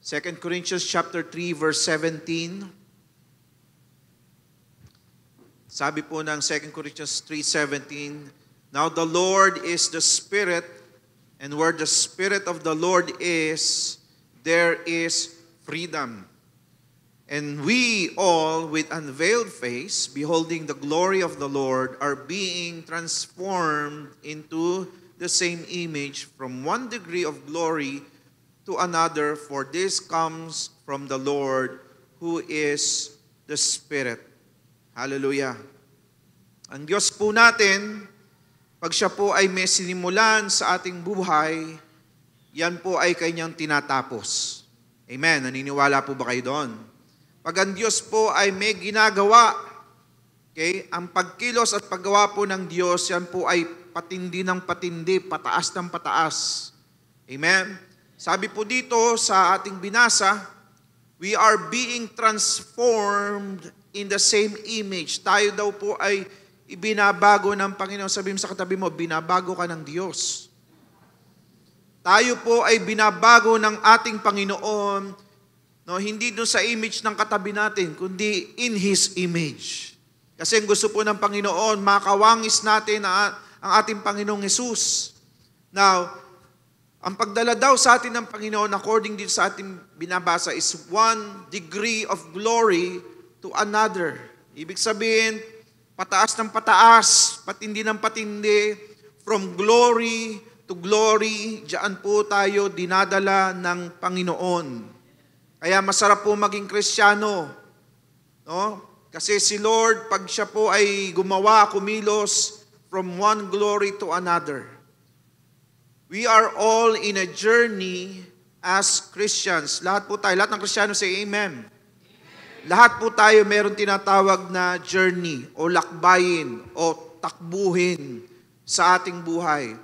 2 Corinthians chapter 3 verse 17. Sabi po ng 2 Corinthians 3:17, "Now the Lord is the Spirit, and where the Spirit of the Lord is, there is freedom. And we all, with unveiled face, beholding the glory of the Lord, are being transformed into the same image from one degree of glory to another, for this comes from the Lord, who is the Spirit." Hallelujah. Ang Diyos po natin, pag siya po ay may sinimulan sa ating buhay, yan po ay kanyang tinatapos. Amen. Naniniwala po ba kayo doon? Pag ang Diyos po ay may ginagawa, okay, ang pagkilos at paggawa po ng Diyos, yan po ay patindi ng patindi, pataas ng pataas. Amen. Sabi po dito sa ating binasa, we are being transformed in the same image. Tayo daw po ay ibinabago ng Panginoon. Sabihin sa katabi mo, binabago ka ng Diyos. Tayo po ay binabago ng ating Panginoon, no, hindi doon sa image ng katabi natin, kundi in His image. Kasi gusto po ng Panginoon, makawangis natin ang ating Panginoong Jesus. Now, ang pagdala daw sa atin ng Panginoon, according din sa ating binabasa, is one degree of glory to another. Ibig sabihin, pataas ng pataas, patindi ng patindi, from glory to glory, diyan po tayo dinadala ng Panginoon. Kaya masarap po maging Kristiyano, no? Kasi si Lord, pag siya po ay gumawa, kumilos from one glory to another. We are all in a journey as Christians. Lahat po tayo, lahat ng Kristiyano say amen. Lahat po tayo meron tinatawag na journey o lakbayin o takbuhin sa ating buhay.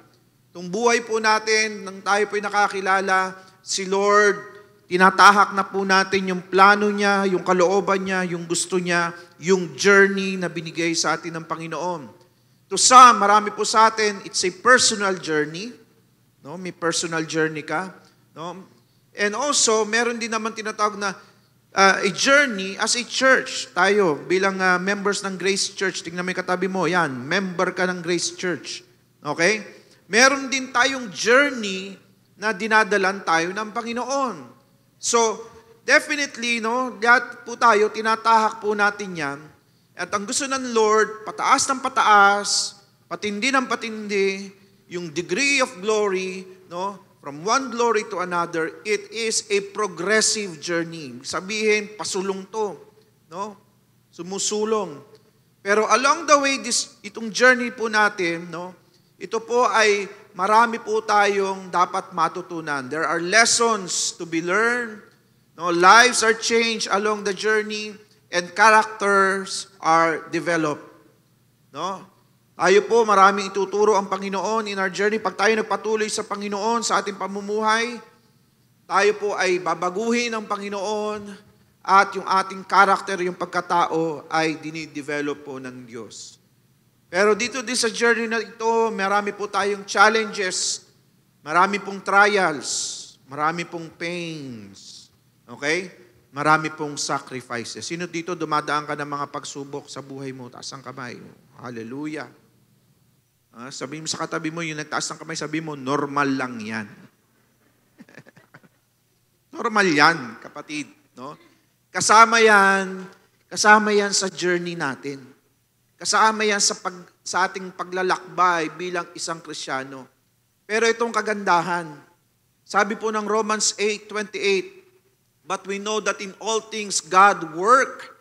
Itong buhay po natin, nang tayo po'y nakakilala, si Lord, tinatahak na po natin yung plano niya, yung kalooban niya, yung gusto niya, yung journey na binigay sa atin ng Panginoon. To some, marami po sa atin, it's a personal journey. No? May personal journey ka. No? And also, meron din naman tinatawag na a journey as a church. Tayo, bilang members ng Grace Church, tingnan mo yung katabi mo, yan, member ka ng Grace Church. Okay? Meron din tayong journey na dinadalan tayo ng Panginoon. So, definitely, no, lahat po tayo, tinatahak po natin yan. At ang gusto ng Lord, pataas ng pataas, patindi ng patindi, yung degree of glory, no, from one glory to another, it is a progressive journey. Sabihin, pasulong to, no, sumusulong. Pero along the way, itong journey po natin, no, ito po ay marami po tayong dapat matutunan. There are lessons to be learned. No, lives are changed along the journey and characters are developed. No? Tayo po, maraming ituturo ang Panginoon in our journey. Pag tayo nagpatuloy sa Panginoon sa ating pamumuhay, tayo po ay babaguhin ng Panginoon at yung ating character, yung pagkatao ay dinidevelop po ng Diyos. Pero dito din sa journey na ito, marami po tayong challenges, marami pong trials, marami pong pains, okay? Marami pong sacrifices. Sino dito dumadaan ka ng mga pagsubok sa buhay mo? Taas ang kamay. Hallelujah. Sabihin mo sa katabi mo, yung nagtaas ng kamay, sabihin mo, normal lang yan. Normal yan, kapatid. No? Kasama yan sa journey natin. Kasama yan sa ating paglalakbay bilang isang Kristiyano. Pero itong kagandahan, sabi po ng Romans 8:28, but we know that in all things God work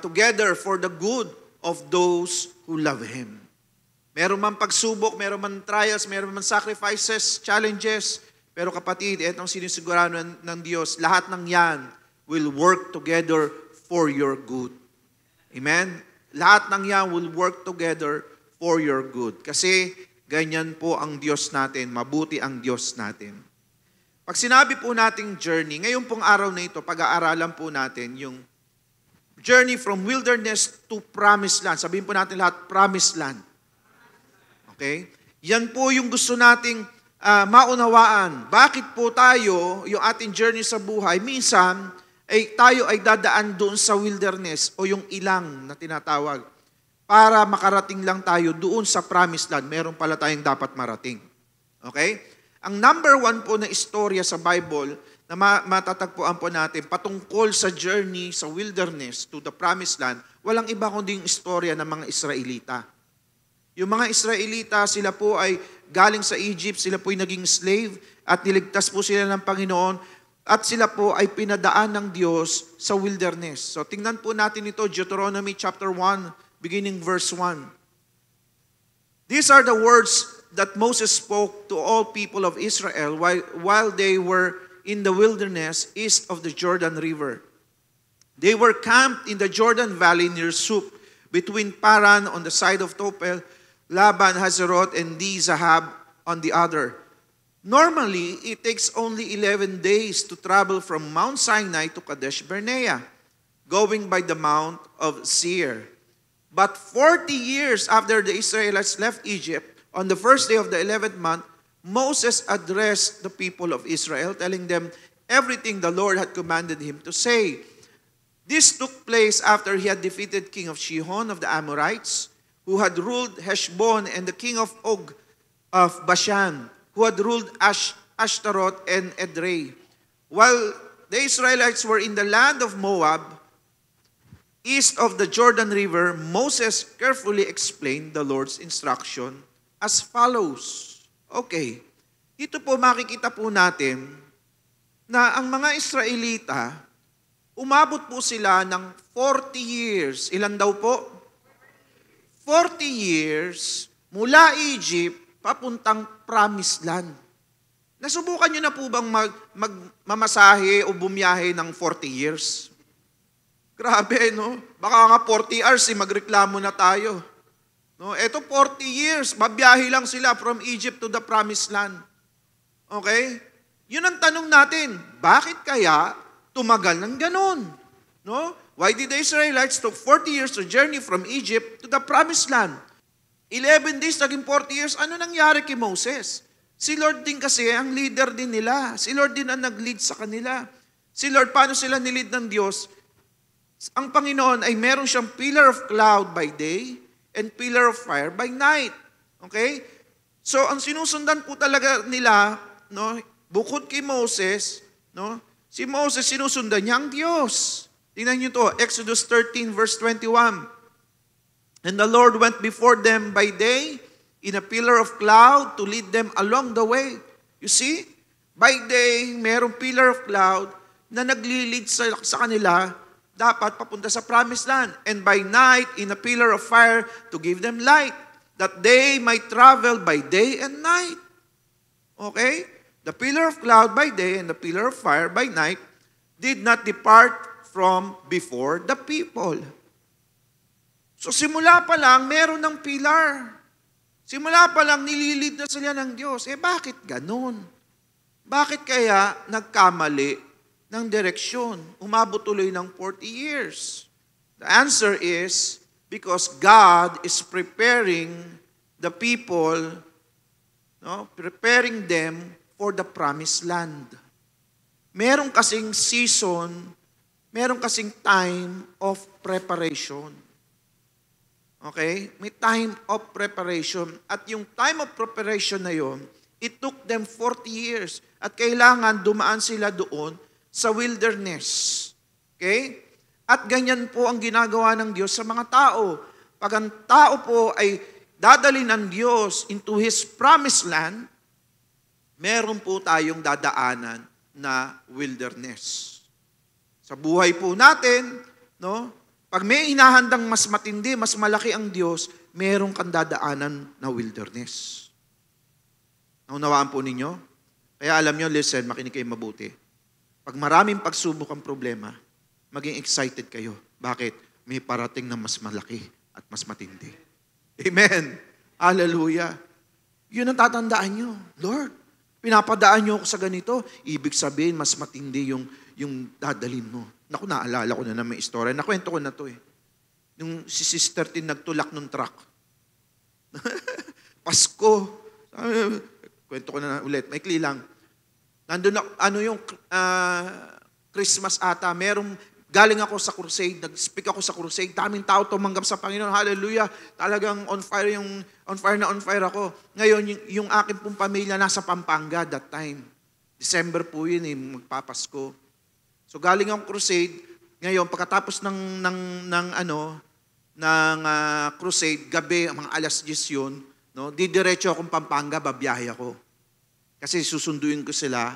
together for the good of those who love Him. Meron man pagsubok, meron man trials, meron man sacrifices, challenges, pero kapatid, itong sinisigurado ng Diyos, lahat ng yan will work together for your good. Amen? Lahat ng yan will work together for your good. Kasi ganyan po ang Diyos natin, mabuti ang Diyos natin. Pag sinabi po nating journey, ngayon pong araw na ito, pag-aaralan po natin yung journey from wilderness to promised land. Sabihin po natin lahat, promised land. Okay? Yan po yung gusto nating maunawaan. Bakit po tayo, yung ating journey sa buhay, minsan tayo ay dadaan doon sa wilderness o yung ilang na tinatawag para makarating lang tayo doon sa promised land. Meron pala tayong dapat marating. Okay? Ang number 1 po na istorya sa Bible na matatagpuan po natin patungkol sa journey sa wilderness to the promised land, walang iba kundi yung istorya ng mga Israelita. Yung mga Israelita, sila po ay galing sa Egypt, sila po ay naging slave at niligtas po sila ng Panginoon at sila po ay pinadaan ng Diyos sa wilderness. So tingnan po natin ito, Deuteronomy chapter 1, beginning verse 1. These are the words that Moses spoke to all people of Israel while they were in the wilderness east of the Jordan River. They were camped in the Jordan Valley near Sup, between Paran on the side of Topel, Laban, Hazeroth, and Di-Zahab on the other. Normally, it takes only 11 days to travel from Mount Sinai to Kadesh Barnea, going by the Mount of Seir. But 40 years after the Israelites left Egypt, on the first day of the 11th month, Moses addressed the people of Israel, telling them everything the Lord had commanded him to say. This took place after he had defeated king of Shihon of the Amorites, who had ruled Heshbon, and the king of Og of Bashan, who had ruled Ashtaroth and Edrei. While the Israelites were in the land of Moab, east of the Jordan River, Moses carefully explained the Lord's instruction as follows. Okay, dito po makikita po natin na ang mga Israelita, umabot po sila ng 40 years. Ilan daw po? 40 years mula Egypt papuntang Promised Land. Nasubukan nyo na po bang mamasahe o bumiyahe ng 40 years? Grabe, no? Baka nga 40 hours, magreklamo na tayo. No? Ito 40 years, mabiyahe lang sila from Egypt to the Promised Land. Okay? Yun ang tanong natin, bakit kaya tumagal ng ganun? No? Why did the Israelites took 40 years to journey from Egypt to the Promised Land? 11 days, naging 40 years. Ano nangyari kay Moses? Si Lord din kasi ang leader din nila. Si Lord din ang nag-lead sa kanila. Si Lord, paano sila nilid ng Diyos? Ang Panginoon ay meron siyang pillar of cloud by day and pillar of fire by night. Okay? So, ang sinusundan po talaga nila, no, bukod kay Moses, no, si Moses sinusundan niya ang Diyos. Tingnan niyo to, Exodus 13 verse 21. And the Lord went before them by day in a pillar of cloud to lead them along the way. You see? By day, merong pillar of cloud na nagli-lead sa kanila, dapat papunta sa promised land. And by night, in a pillar of fire to give them light, that they might travel by day and night. Okay? The pillar of cloud by day and the pillar of fire by night did not depart from before the people. So simula pa lang, meron ng pilar. Simula pa lang, nililid na sila ng Diyos. Bakit ganun? Bakit kaya nagkamali ng direksyon? Umabot tuloy ng 40 years. The answer is, because God is preparing the people, no, preparing them for the promised land. Meron kasing season, meron kasing time of preparation. Okay? May time of preparation. At yung time of preparation na yon, it took them 40 years. At kailangan dumaan sila doon sa wilderness. Okay? At ganyan po ang ginagawa ng Diyos sa mga tao. Pag ang tao po ay dadali ng Diyos into His promised land, meron po tayong dadaanan na wilderness. Sa buhay po natin, no, pag may inahandang mas matindi, mas malaki ang Diyos, meron kang dadaanan na wilderness. Naunawaan po ninyo? Kaya alam nyo, listen, makinig kayo mabuti. Pag maraming pagsubok ang problema, maging excited kayo. Bakit? May parating na mas malaki at mas matindi. Amen. Hallelujah. Yun ang tatandaan nyo. Lord, pinapadaan nyo ako sa ganito. Ibig sabihin, mas matindi yung dadalhin mo. Naku, naalala ko na may istorya. Nakwento ko na to eh. Yung si Sister Tin nagtulak ng truck. Pasko. kwento ko na ulit, maikli lang. Nandun ako, yung Christmas ata, galing ako sa crusade, nag-speak ako sa crusade, daming tao tumanggap sa Panginoon, hallelujah, talagang on fire na on fire ako. Ngayon, yung aking pong pamilya nasa Pampanga that time. December po yun magpapasko. So galing akong crusade, ngayon pagkatapos ng crusade, gabi, mga alas 10 yun, no, didiretso akong Pampanga, babiyahe ako. Kasi susunduin ko sila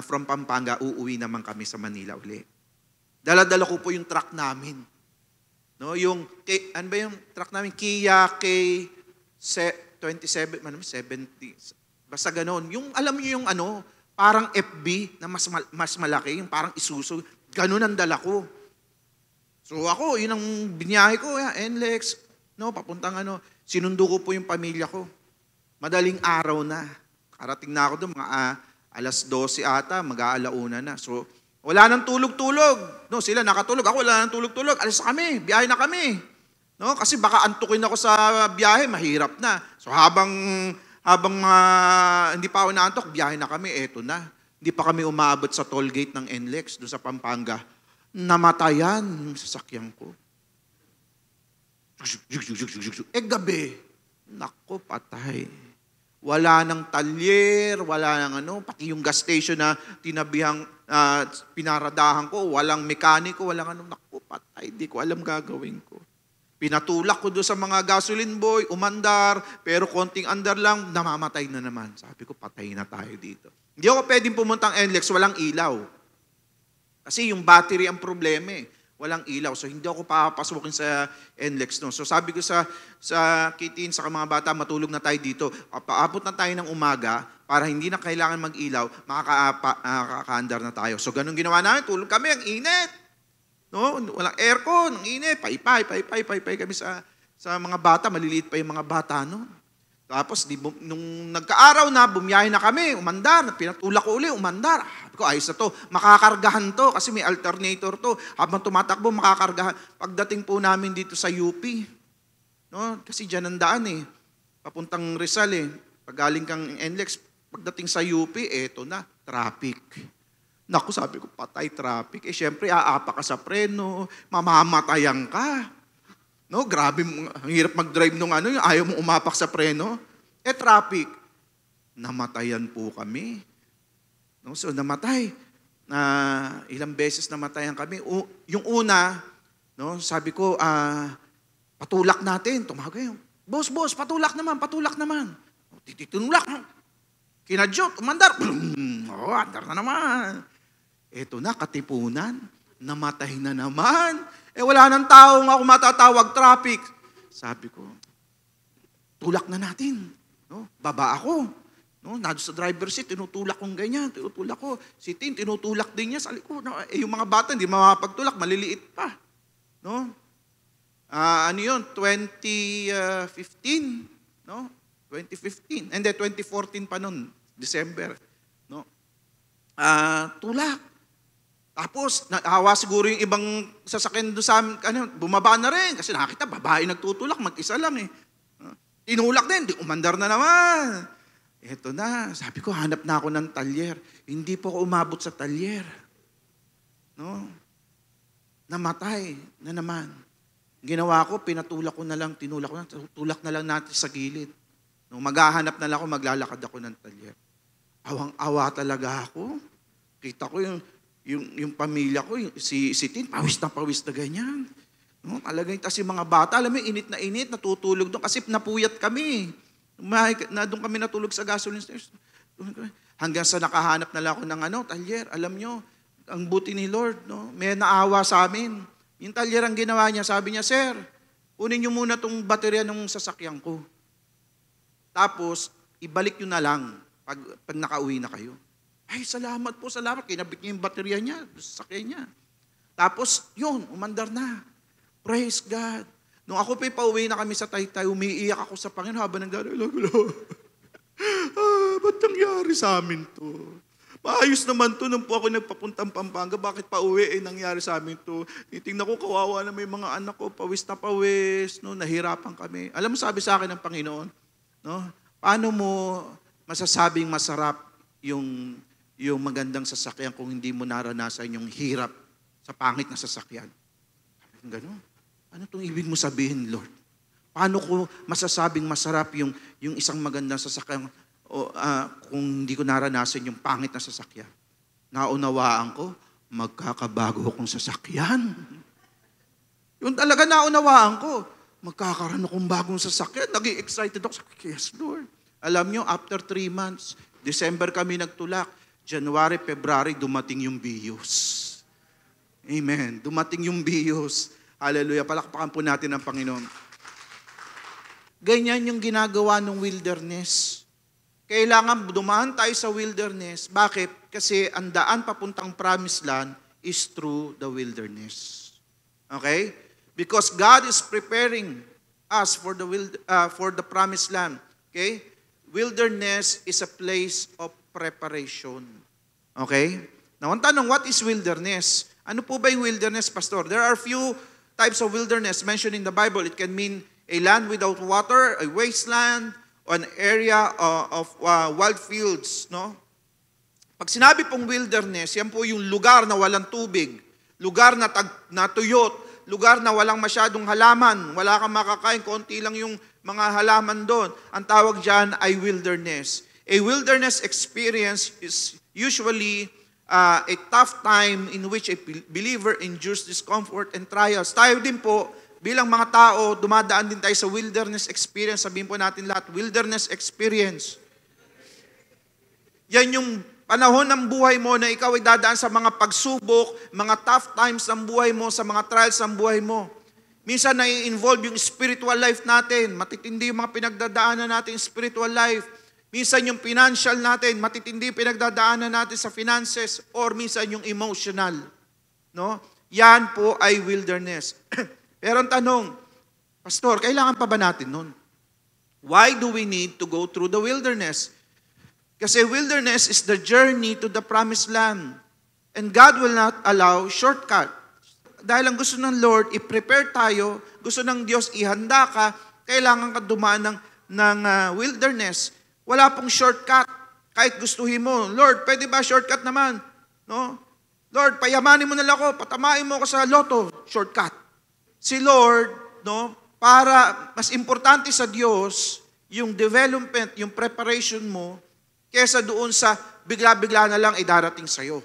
from Pampanga, uuwi naman kami sa Manila uli. Dala-dala ko po yung truck namin. No, ano ba yung truck namin? Kia K27, 70. Basta ganoon. Yung alam niyo yung parang FB na mas malaki, yung parang Isuzu. Ganoon ang dala ko. So ako, yun ang binyahe ko, NLEX, papuntang sinundo ko po yung pamilya ko. Madaling araw na. Karating na ako doon, mga alas 12 ata, mag-aalauna na. So, wala nang tulog-tulog. No, sila nakatulog. Ako wala nang tulog-tulog. Alis na kami. Biyahe na kami. No, kasi baka antukin ako sa biyahe, mahirap na. So habang hindi pa ako naantok, biyahe na kami. Eto na. Hindi pa kami umaabot sa toll gate ng NLEX doon sa Pampanga. Namatayan yung sasakyan ko. Gabi. Nako, patay. Wala nang talyer, wala nang pati yung gas station na tinabihang pinaradahan ko, walang mekaniko, walang naku, patay, di ko alam gagawin ko. Pinatulak ko doon sa mga gasoline boy, umandar, pero konting andar lang, namamatay na naman. Sabi ko, patay na tayo dito. Hindi ako pwedeng pumuntang NLEX, walang ilaw. Kasi yung battery ang problema walang ilaw. So hindi ako papasukin sa NLEX. No? So sabi ko sa kitin, sa mga bata, matulog na tayo dito. Paabot na tayo ng umaga para hindi na kailangan mag-ilaw, makaka-andar na tayo. So ganun ginawa namin, tulog kami, ang init. No? Walang aircon, ang init, paypay kami sa mga bata, maliliit pa yung mga bata. No? Tapos nung nagkaaraw na, bumiyahe na kami, umandar, pinatulak ko uli, umandar. Sabi ko, ayos na to, makakargahan to kasi may alternator to. Habang tumatakbo, makakargahan. Pagdating po namin dito sa UP, no? Kasi dyan ang daan papuntang Rizal Pag galing kang NLEX, pagdating sa UP, eto na, traffic. Naku, sabi ko, patay traffic. Syempre, aapa ka sa preno, mamamatayan ka. No, grabe, ang hirap mag-drive nung yung ayaw mong umapak sa preno. Traffic. Namatayan po kami. No, so namatay. Ilang beses namatayan kami. Yung una, no, sabi ko, patulak natin. Tumawag yun. Boss, patulak naman. Tinulak. Kinadyot, umandar. Andar na naman. Eto na, katipunan. Namatay na naman. Wala nang taong ako matatawag, traffic. Sabi ko, tulak na natin. No? Baba ako. No? Nado sa driver seat, tinutulak kong ganyan. Tinutulak ko. Si Tin, tinutulak din niya sa likod. No? Yung mga bata, hindi mapagtulak, maliliit pa. No? Ano yun? 2015. No? 2015. And then 2014 pa nun, December. No? Tulak. Tapos, naawa siguro yung ibang sasakyan doon sa amin, bumaba na rin. Kasi nakakita, babae nagtutulak, mag-isa lang Tinulak din, di umandar na naman. Eto na, sabi ko, hanap na ako ng talyer. Hindi po ako umabot sa talyer. No? Namatay na naman. Ginawa ko, tinulak na lang natin sa gilid. No, maghahanap na lang ako, maglalakad ako ng talyer. Awang-awa talaga ako. Kita ko yung pamilya ko, si Tin, pawis na ganyan. No, talagang tas yung mga bata, alam mo, init na init, natutulog doon kasi napuyat kami. Doon kami natulog sa gasoline station. Hanggang sa nakahanap na lang ako ng talyer. Alam nyo, ang buti ni Lord, no? May naawa sa amin. Yung talyer ang ginawa niya, sabi niya, Sir, kunin nyo muna itong baterya ng sasakyan ko. Tapos, ibalik nyo na lang pag nakauwi na kayo. Ay, salamat po. Kinabit niya yung baterya niya, sasakyan niya. Tapos, yun, umandar na. Praise God. Nung ako pauwi na kami sa Taytay, umiiyak ako sa Panginoon habang nagdadala. Ba't nangyari sa amin to? Maayos naman to nung po ako nagpapuntang Pampanga. Bakit pauwi nangyari sa amin to? Titingnan ko, kawawa na may mga anak ko, pawis na pawis. No, nahirapan kami. Alam mo, sabi sa akin ng Panginoon, no? Paano mo masasabing masarap yung magandang sasakyan kung hindi mo naranasan yung hirap sa pangit na sasakyan. Ganun. Ano itong ibig mo sabihin, Lord? Paano ko masasabing masarap yung isang magandang sasakyan kung hindi ko naranasan yung pangit na sasakyan? Naunawaan ko, magkakabago akong sasakyan. Yun talaga naunawaan ko. Magkakaroon akong bagong sasakyan. Naging excited ako. Yes, Lord. Alam nyo, after 3 months, December kami nagtulak. January, February, dumating yung Vios. Amen. Dumating yung Vios. Hallelujah. Palakpakan po natin ang Panginoon. Ganyan yung ginagawa ng wilderness. Kailangan dumaan tayo sa wilderness. Bakit? Kasi ang daan papuntang promised land is through the wilderness. Okay? Because God is preparing us for the promised land. Okay? Wilderness is a place of preparation. Okay? Now, ang tanong, what is wilderness? Ano po ba yung wilderness, Pastor? There are few types of wilderness mentioned in the Bible. It can mean a land without water, a wasteland, or an area of wild fields. No? Pag sinabi pong wilderness, yan po yung lugar na walang tubig, lugar na tuyot, lugar na walang masyadong halaman, wala kang makakain, konti lang yung mga halaman doon. Ang tawag dyan ay wilderness. A wilderness experience is usually a tough time in which a believer endures discomfort and trials. Tayo din po, bilang mga tao, dumadaan din tayo sa wilderness experience. Sabihin po natin lahat, wilderness experience. Yan yung panahon ng buhay mo na ikaw ay dadaan sa mga pagsubok, mga tough times ng buhay mo, sa mga trials ng buhay mo. Minsan nai-involve yung spiritual life natin. Matitindi yung mga pinagdadaanan natin spiritual life. Minsan yung financial natin, matitindi yung pinagdadaanan natin sa finances, or minsan yung emotional. No? Yan po ay wilderness. Pero ang tanong, Pastor, kailangan pa ba natin nun? Why do we need to go through the wilderness? Kasi wilderness is the journey to the promised land. And God will not allow shortcut. Dahil ang gusto ng Lord, i-prepare tayo, gusto ng Diyos, ihanda ka, kailangan ka dumaan ng wilderness. Wala pong shortcut. Kahit gustuhin mo, Lord, pwede ba shortcut naman? No? Lord, payamanin mo na lang ako, patamain mo ako sa loto, shortcut. Si Lord, no, para mas importante sa Diyos, yung development, yung preparation mo, kesa doon sa bigla-bigla na lang ay darating sa'yo.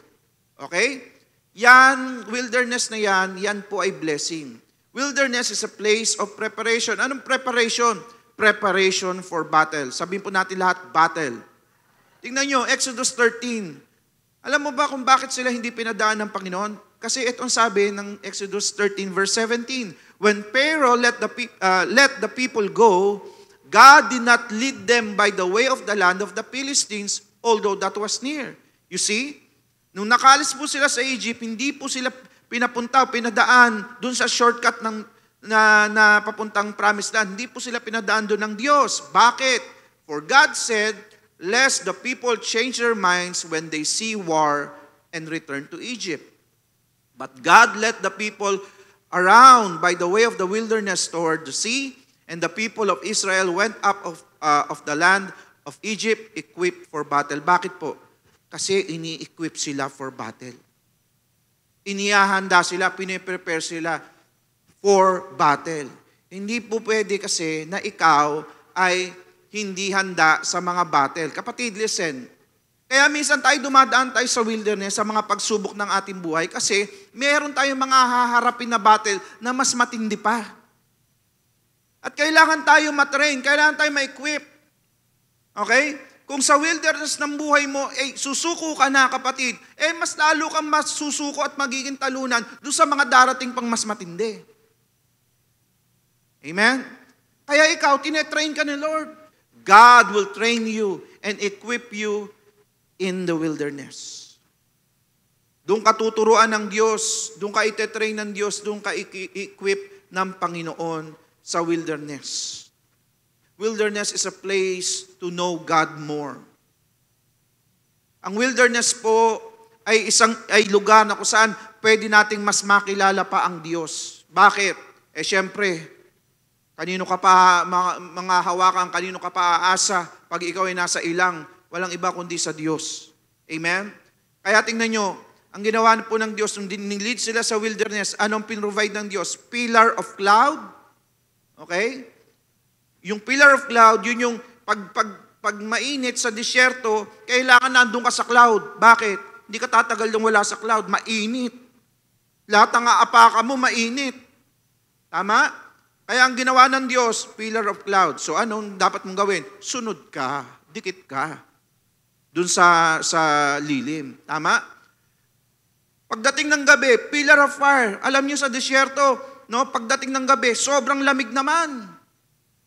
Okay? Yan, wilderness na yan po ay blessing. Wilderness is a place of preparation. Anong preparation? Preparation for battle. Sabihin po natin lahat, battle. Tingnan nyo, Exodus 13. Alam mo ba kung bakit sila hindi pinadaan ng Panginoon? Kasi itong sabi ng Exodus 13 verse 17, when Pharaoh let the people go, God did not lead them by the way of the land of the Philistines, although that was near. You see? Nung nakalis po sila sa Egypt, hindi po sila pinadaan dun sa shortcut na papuntang promised land. Hindi po sila pinadaan dun ng Diyos. Bakit? For God said, lest the people change their minds when they see war and return to Egypt. But God led the people around by the way of the wilderness toward the sea, and the people of Israel went up of the land of Egypt equipped for battle. Bakit po? Kasi ini-equip sila for battle. Inihahanda sila, piniprepare sila for battle. Hindi po pwede kasi na ikaw ay hindi handa sa mga battle. Kapatid, listen. Kaya minsan tayo dumadaan tayo sa wilderness, sa mga pagsubok ng ating buhay kasi meron tayong mga haharapin na battle na mas matindi pa. At kailangan tayo matrain, kailangan tayo ma-equip. Okay? Kung sa wilderness ng buhay mo, susuko ka na kapatid, mas lalo kang masusuko at magiging talunan doon sa mga darating pang mas matindi. Amen? Kaya ikaw, tinetrain ka ni Lord. God will train you and equip you in the wilderness. Doon ka tuturuan ng Diyos, doon ka itetrain ng Diyos, doon ka equip ng Panginoon sa wilderness. Wilderness is a place to know God more. Ang wilderness po ay lugar na kung saan pwede nating mas makilala pa ang Diyos. Bakit? Siyempre, Kanino ka pa mga hawakan, kanino ka pa aasa pag ikaw ay nasa ilang, walang iba kundi sa Diyos. Amen? Kaya tingnan nyo, ang ginawa po ng Diyos, nung dinilid sila sa wilderness, anong pinrovide ng Diyos? Pillar of cloud. Okay? Yung pillar of cloud, yun yung pag mainit sa disyerto, kailangan nandun ka sa cloud. Bakit? Hindi ka tatagal yung wala sa cloud. Mainit. Lahat ng aapaka mo, mainit. Tama? Kaya ang ginawa ng Diyos, pillar of cloud. So anong dapat mong gawin? Sunod ka. Dikit ka. Dun sa lilim. Tama? Pagdating ng gabi, pillar of fire. Alam niyo sa disyerto, no? Pagdating ng gabi, sobrang lamig naman.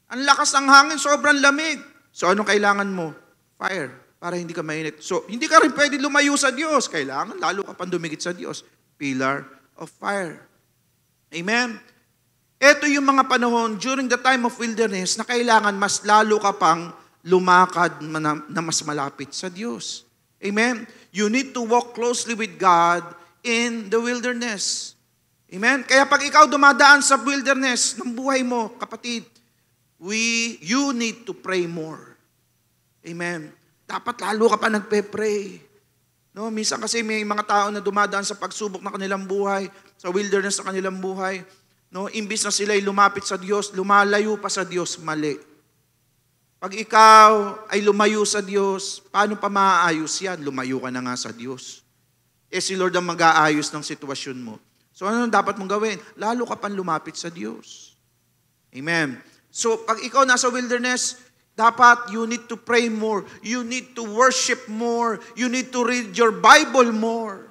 Ang lakas ng hangin, sobrang lamig. So anong kailangan mo? Fire. Para hindi ka mainit. So hindi ka rin pwede lumayo sa Diyos. Kailangan, lalo ka pang dumikit sa Diyos. Pillar of fire. Amen? Ito yung mga panahon during the time of wilderness na kailangan mas lalo ka pang lumakad na mas malapit sa Diyos. Amen? You need to walk closely with God in the wilderness. Amen? Kaya pag ikaw dumadaan sa wilderness ng buhay mo, kapatid, you need to pray more. Amen? Dapat lalo ka pa nagpe-pray. No, minsan kasi may mga tao na dumadaan sa pagsubok na kanilang buhay, sa wilderness na kanilang buhay, no, imbis na sila ay lumapit sa Diyos, lumalayo pa sa Diyos, mali. Pag ikaw ay lumayo sa Diyos, paano pa maaayos yan? Lumayo ka na nga sa Diyos. Si Lord ang mag-aayos ng sitwasyon mo. So ano dapat mong gawin? Lalo ka pang lumapit sa Diyos. Amen. So pag ikaw nasa wilderness, dapat you need to pray more. You need to worship more. You need to read your Bible more.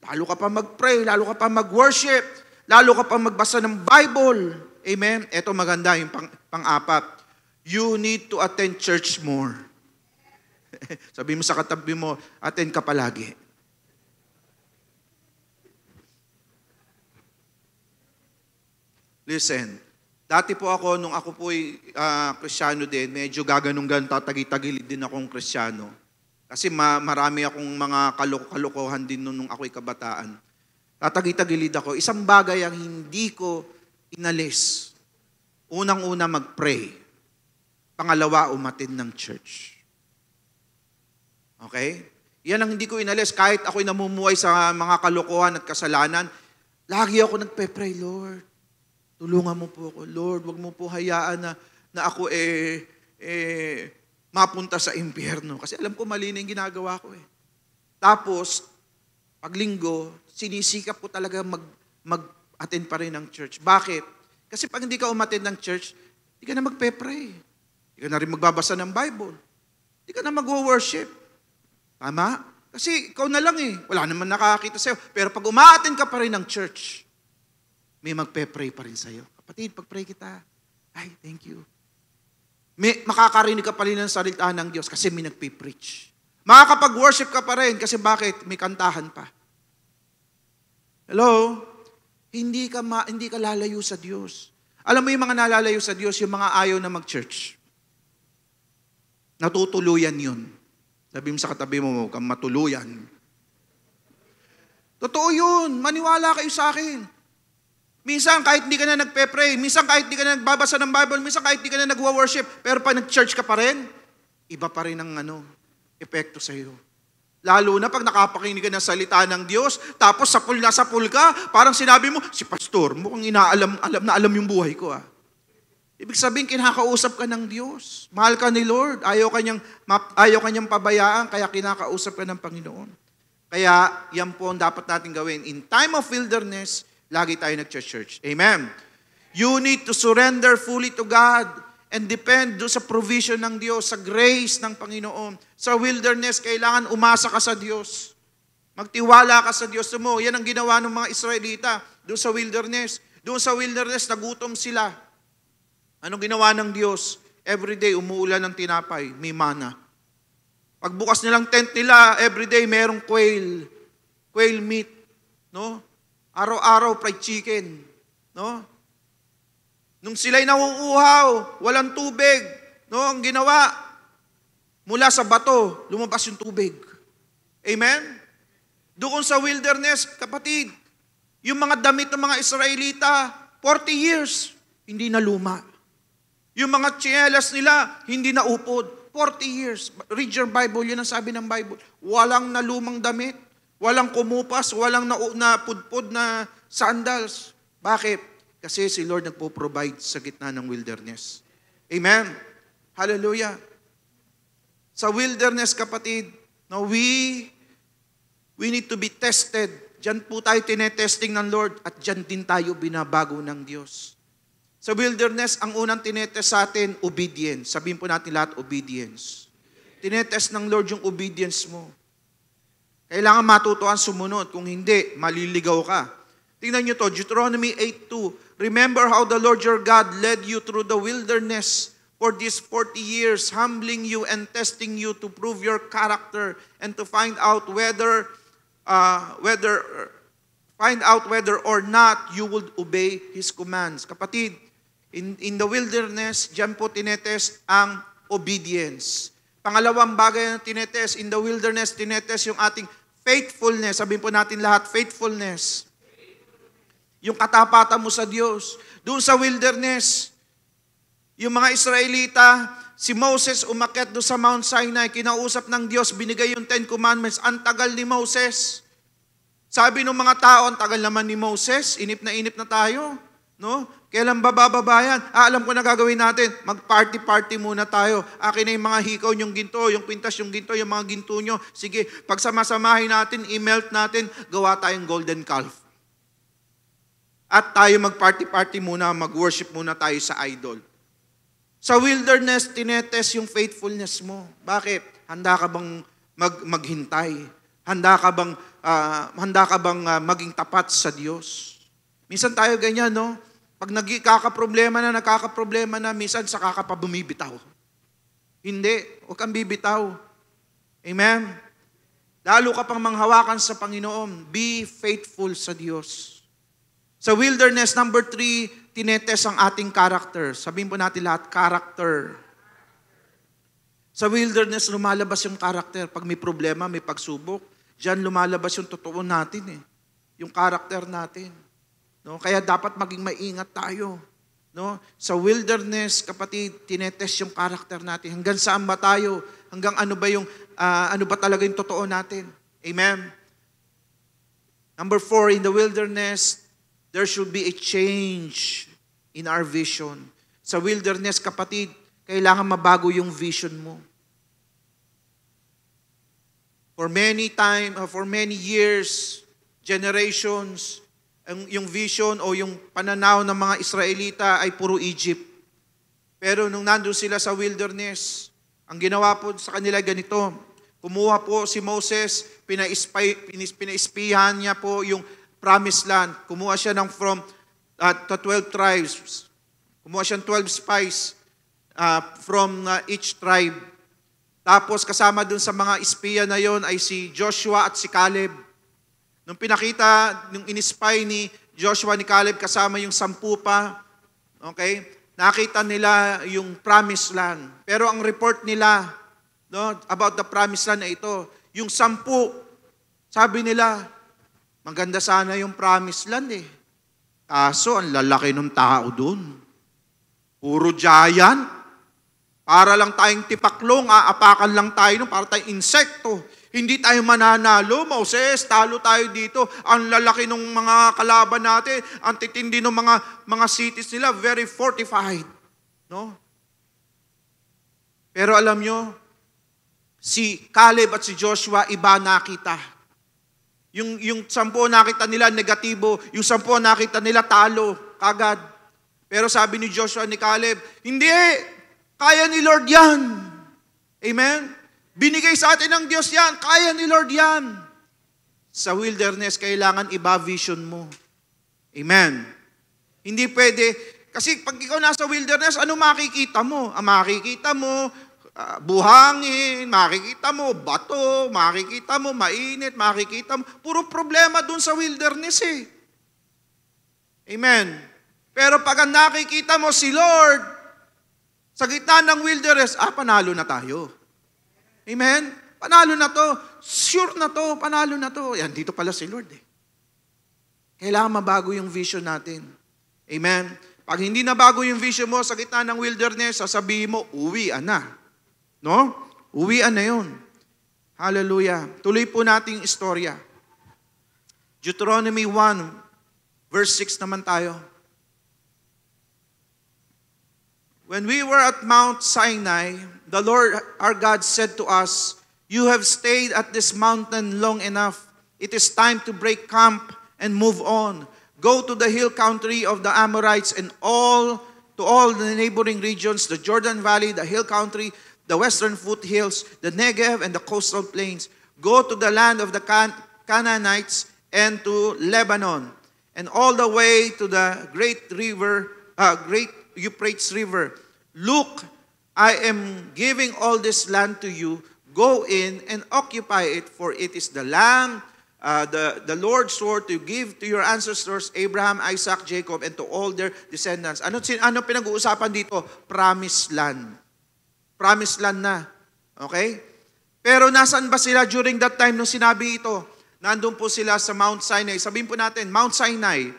Lalo ka pa mag-pray, lalo ka pa mag-worship, lalo ka pa magbasa ng Bible. Amen? Ito maganda, yung pang-apat. You need to attend church more. Sabi mo sa katabi mo, attend ka palagi. Listen, dati po ako, nung ako po'y Kristyano din, medyo gaganong-ganon, tatagi-tagilid din akong Kristyano. Kasi marami akong mga kalokohan din nung ako'y kabataan. Tatagi-tagilid ako. Isang bagay ang hindi ko inalis. Unang-una mag-pray. Pangalawa, umattend ng church. Okay? Yan ang hindi ko inalis. Kahit ako'y namumuhay sa mga kalokohan at kasalanan, lagi ako nagpe-pray, Lord. Tulungan mo po ako. Lord, wag mo po hayaan na ako mapunta sa impyerno. Kasi alam ko mali na yung ginagawa ko eh. Tapos, pag linggo, sinisikap ko talaga mag-attend pa rin ng church. Bakit? Kasi pag hindi ka umattend ng church, hindi ka na magpe-pray. Hindi ka na rin magbabasa ng Bible. Hindi ka na mag-worship. Tama? Kasi ikaw na lang eh. Wala naman nakakakita sa'yo. Pero pag uma-attend ka pa rin ng church, may magpe-pray pa rin sa'yo. Kapatid, pag-pray kita, ay, thank you. May makakarinig ka pa rin ng salita ng Diyos kasi may nagpe-preach. Makakapag-worship ka pa rin kasi bakit? May kantahan pa. Hello? Hindi ka lalayo sa Diyos. Alam mo yung mga nalalayo sa Diyos, yung mga ayaw na mag-church. Natutuluyan yun. Sabi mo sa katabi mo, huwag kang matuluyan. Totoo yun. Maniwala kayo sa akin. Minsan kahit hindi ka na nagpe-pray, minsan kahit hindi ka na nagbabasa ng Bible, minsan kahit hindi ka na nagwa-worship, pero pag nag-church ka pa rin, iba pa rin ang epekto sa iyo. Lalo na pag nakapakinig ka ng salita ng Diyos, tapos sapul ka, parang sinabi mo, si pastor, mukhang alam yung buhay ko ah. Ibig sabihin, kinakausap ka ng Diyos. Mahal ka ni Lord. Ayaw kanyang pabayaan, kaya kinakausap ka ng Panginoon. Kaya, yan po ang dapat natin gawin. In time of wilderness, lagi tayo nag-church. Amen. You need to surrender fully to God and depend do sa provision ng Diyos, sa grace ng Panginoon. Sa wilderness, kailangan umasa ka sa Diyos. Magtiwala ka sa Diyos mo. Yan ang ginawa ng mga Israelita doon sa wilderness. Doon sa wilderness, nagutom sila. Anong ginawa ng Diyos? Everyday, umuulan ng tinapay, may mana. Pagbukas nilang tent nila, everyday, merong quail meat. No? Araw-araw, fried chicken. No? Nung sila'y nauuhaw, walang tubig. No? Ang ginawa, mula sa bato, lumabas yung tubig. Amen? Doon sa wilderness, kapatid, yung mga damit ng mga Israelita, 40 years, hindi na luma. Yung mga tsinelas nila, hindi na upod. 40 years. Read your Bible, yun ang sabi ng Bible. Walang nalumang damit, walang kumupas, walang napudpod na sandals. Bakit? Kasi si Lord nagpo-provide sa gitna ng wilderness. Amen. Hallelujah. Sa wilderness, kapatid, now we need to be tested. Diyan po tayo tinetesting ng Lord at diyan din tayo binabago ng Diyos. Sa wilderness, ang unang tinetest sa atin, obedience. Sabihin po natin lahat, obedience. Tinetest ng Lord yung obedience mo. Kailangan matutuan sumunod. Kung hindi, maliligaw ka. Tingnan nyo to, Deuteronomy 8:2. Remember how the Lord your God led you through the wilderness for these 40 years, humbling you and testing you to prove your character and to find out whether or not you would obey His commands. Kapatid, in the wilderness, diyan po tinetest ang obedience. Pangalawang bagay na tinetest, in the wilderness, tinetest yung ating faithfulness. Sabihin po natin lahat, faithfulness. Yung katapatan mo sa Diyos. Doon sa wilderness, yung mga Israelita, si Moses umakyat doon sa Mount Sinai, kinausap ng Diyos, binigay yung 10 Commandments. Ang tagal ni Moses. Sabi ng mga tao, ang tagal naman ni Moses, inip na tayo. No? Kailan ba bababayan? Alam ko na gagawin natin. Mag-party-party muna tayo. Akin na yung mga hikaw yung ginto, yung pintas yung ginto, yung mga ginto nyo. Sige, pagsamasamahin natin, i-melt natin, gawa tayong golden calf. At tayo mag-party-party muna, mag-worship muna tayo sa idol. Sa wilderness, tinetest yung faithfulness mo. Bakit? Handa ka bang maghintay? Handa ka bang maging tapat sa Diyos? Minsan tayo ganyan, no? Pag nagkakaproblema na, minsan saka ka pa bumibitaw. Hindi, huwag kang bibitaw. Amen? Lalo ka pang manghawakan sa Panginoon. Be faithful sa Diyos. Sa wilderness, number 3, tinetest ang ating character. Sabihin po natin lahat, character. Sa wilderness, lumalabas yung character. Pag may problema, may pagsubok, diyan lumalabas yung totoo natin eh. Yung character natin. No? Kaya dapat maging maingat tayo. No? Sa wilderness, kapatid, tinetest yung character natin. Hanggang saan ba tayo? Hanggang ano ba talaga yung totoo natin? Amen? Number 4, in the wilderness, there should be a change in our vision. Sa wilderness, kapatid, kailangan mabago yung vision mo. For many years, generations, yung vision o yung pananaw ng mga Israelita ay puro Egypt. Pero nung nandun sila sa wilderness, ang ginawa po sa kanila ganito, kumuha po si Moses, pinaispihan niya po yung promised land. Kumuha siya from 12 tribes. Kumuha siya ng 12 spies from each tribe. Tapos kasama dun sa mga espiya na yon ay si Joshua at si Caleb. Nung pinakita, nung inispy ni Joshua ni Caleb kasama yung 10 pa, okay, nakita nila yung promised land. Pero ang report nila about the promised land na ito, yung 10, sabi nila, maganda sana yung promised land eh. Kaso, ang lalaki ng tao dun. Puro giant. Para lang tayong tipaklong, aapakan lang tayo, para tayong insekto. Hindi tayo mananalo, Moses, talo tayo dito. Ang lalaki ng mga kalaban natin, ang titindi ng mga cities nila, very fortified. No? Pero alam nyo, si Caleb at si Joshua, iba nakita. Yung 10 nakita nila negatibo, yung 10 nakita nila talo, kagad. Pero sabi ni Joshua ni Caleb, hindi, kaya ni Lord yan. Amen? Binigay sa atin ng Diyos yan, kaya ni Lord yan. Sa wilderness, kailangan iba vision mo. Amen? Hindi pwede, kasi pag ikaw nasa wilderness, ano makikita mo? Ang makikita mo, buhangin, makikita mo, bato, makikita mo, mainit, makikita mo. Puro problema dun sa wilderness eh. Amen. Pero pag ang nakikita mo si Lord, sa gitna ng wilderness, panalo na tayo. Amen? Panalo na to. Sure na to, panalo na to. Yan, dito pala si Lord eh. Kailangan mabago yung vision natin. Amen? Pag hindi na bago yung vision mo sa gitna ng wilderness, sasabihin mo, uwian na. No? Uwian na yun. Hallelujah. Tuloy po nating istorya. Deuteronomy 1, verse 6 naman tayo. When we were at Mount Sinai, the Lord our God said to us, "You have stayed at this mountain long enough. It is time to break camp and move on. Go to the hill country of the Amorites and to all the neighboring regions, the Jordan Valley, the hill country, the western foothills, the Negev, and the coastal plains. Go to the land of the Canaanites and to Lebanon, and all the way to the great Euphrates River. Look, I am giving all this land to you. Go in and occupy it, for it is the land the Lord swore to give to your ancestors, Abraham, Isaac, Jacob, and to all their descendants." Ano pinag-uusapan dito? Promised land. Promised land na. Okay? Pero nasaan ba sila during that time nung sinabi ito? Nandun po sila sa Mount Sinai. Sabihin po natin, Mount Sinai.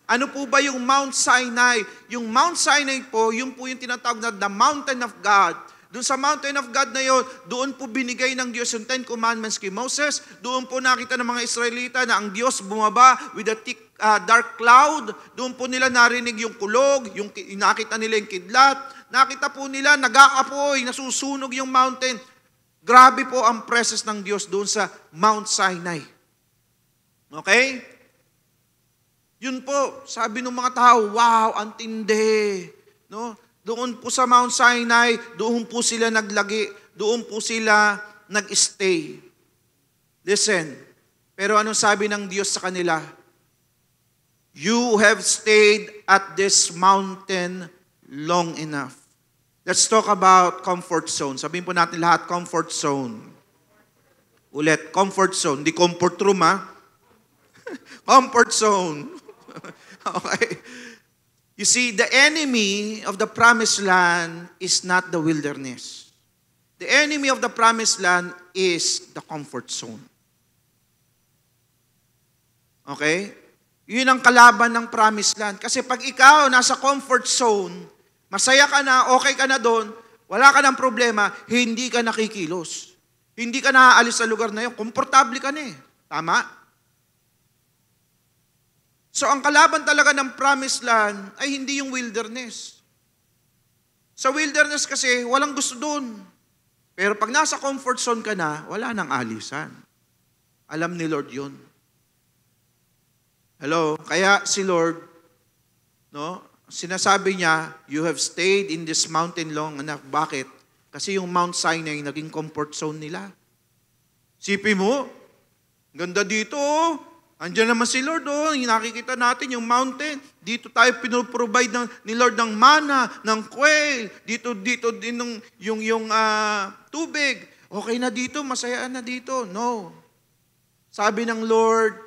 Ano po ba yung Mount Sinai? Yung Mount Sinai po, yung po yung tinatawag na the Mountain of God. Doon sa Mountain of God na yon, doon po binigay ng Diyos yung 10 Commandments kay Moses. Doon po nakita ng mga Israelita na ang Diyos bumaba with a thick, dark cloud. Doon po nila narinig yung kulog, nakita nila yung kidlat. Nakita po nila, nag-aapoy, nasusunog yung mountain. Grabe po ang presence ng Diyos doon sa Mount Sinai. Okay? Yun po, sabi ng mga tao, wow, ang tindi. No? Doon po sa Mount Sinai, doon po sila naglagi, doon po sila nag-stay. Listen, pero anong sabi ng Diyos sa kanila? You have stayed at this mountain long enough. Let's talk about comfort zone. Sabihin po natin lahat, comfort zone. Ulit, comfort zone. Hindi comfort room, ha? Comfort zone. Okay. You see, the enemy of the promised land is not the wilderness. The enemy of the promised land is the comfort zone. Okay? Yun ang kalaban ng promised land. Kasi pag ikaw nasa comfort zone, masaya ka na, okay ka na doon, wala ka ng problema, hindi ka nakikilos. Hindi ka naaalis sa lugar na yun, komportable ka na eh. Tama? So ang kalaban talaga ng promised land ay hindi yung wilderness. Sa wilderness kasi, walang gusto doon. Pero pag nasa comfort zone ka na, wala nang alisan. Alam ni Lord yun. Hello? Kaya si Lord, no, sinasabi niya, you have stayed in this mountain long enough. Bakit? Kasi yung Mount Sinai naging comfort zone nila. Sipi mo, ganda dito, andyan naman si Lord, nakikita natin yung mountain. Dito tayo pinoprovide ni Lord ng mana, ng quail. Dito din yung tubig. Okay na dito, masaya na dito. No. Sabi ng Lord,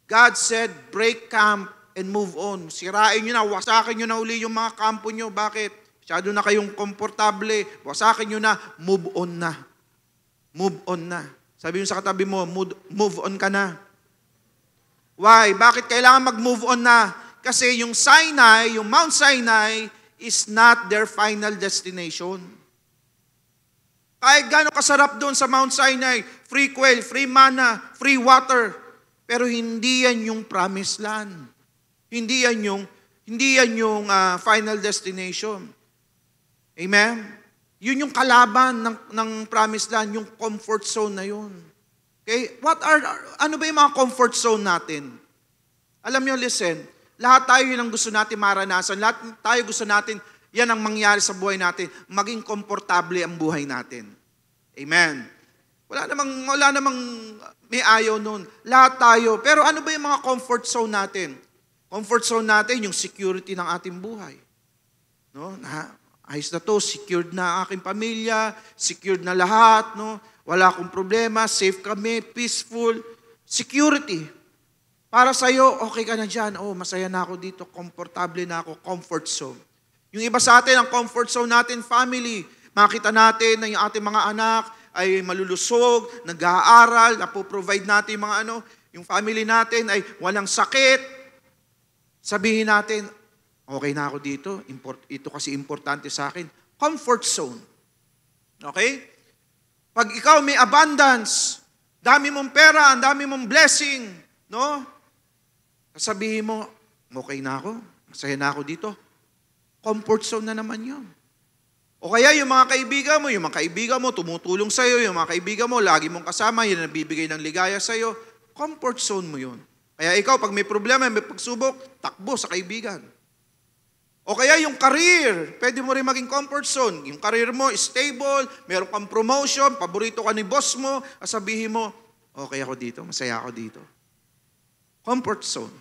God said, break camp and move on. Sirain nyo na, wasakin nyo na uli yung mga kampo nyo. Bakit? Masyado na kayong komportable. Wasakin nyo na, move on na. Move on na. Sabi mo sa katabi mo, move on ka na. Why? Bakit kailangan mag-move on na? Kasi yung Sinai, yung Mount Sinai, is not their final destination. Kahit gano'ng kasarap doon sa Mount Sinai, free quail, free mana, free water, pero hindi yan yung promised land. Hindi yan yung final destination. Amen? Yun yung kalaban ng promised land, yung comfort zone na yun. Okay? Ano ba yung mga comfort zone natin? Alam nyo, listen, lahat tayo yun ang gusto natin maranasan. Lahat tayo gusto natin, yan ang mangyari sa buhay natin. Maging komportable ang buhay natin. Amen. Wala namang may ayaw nun. Lahat tayo. Pero ano ba yung mga comfort zone natin? Comfort zone natin, yung security ng ating buhay. No? Ayos na to, secured na aking pamilya, secured na lahat, no? Wala akong problema, safe kami, peaceful, security. Para sa'yo, okay ka na dyan. Oh, masaya na ako dito, komportable na ako, comfort zone. Yung iba sa atin, ang comfort zone natin, family. Makita natin na yung ating mga anak ay malulusog, nag-aaral, napoprovide natin yung mga yung family natin ay walang sakit. Sabihin natin, Okay na ako dito. Ito kasi importante sa akin. Comfort zone. Okay? Pag ikaw may abundance, dami mong pera, ang dami mong blessing, no? Sasabihin mo, okay na ako. Masaya na ako dito. Comfort zone na naman yun. O kaya yung mga kaibigan mo tumutulong sa'yo, yung mga kaibigan mo, lagi mong kasama, yun ang nagbibigay ng ligaya sa'yo, comfort zone mo yun. Kaya ikaw, pag may problema, may pagsubok, takbo sa kaibigan. O kaya yung career, pwede mo rin maging comfort zone. Yung career mo is stable, meron kang promotion, paborito ka ni boss mo, sabihin mo, okay ako dito, masaya ako dito. Comfort zone.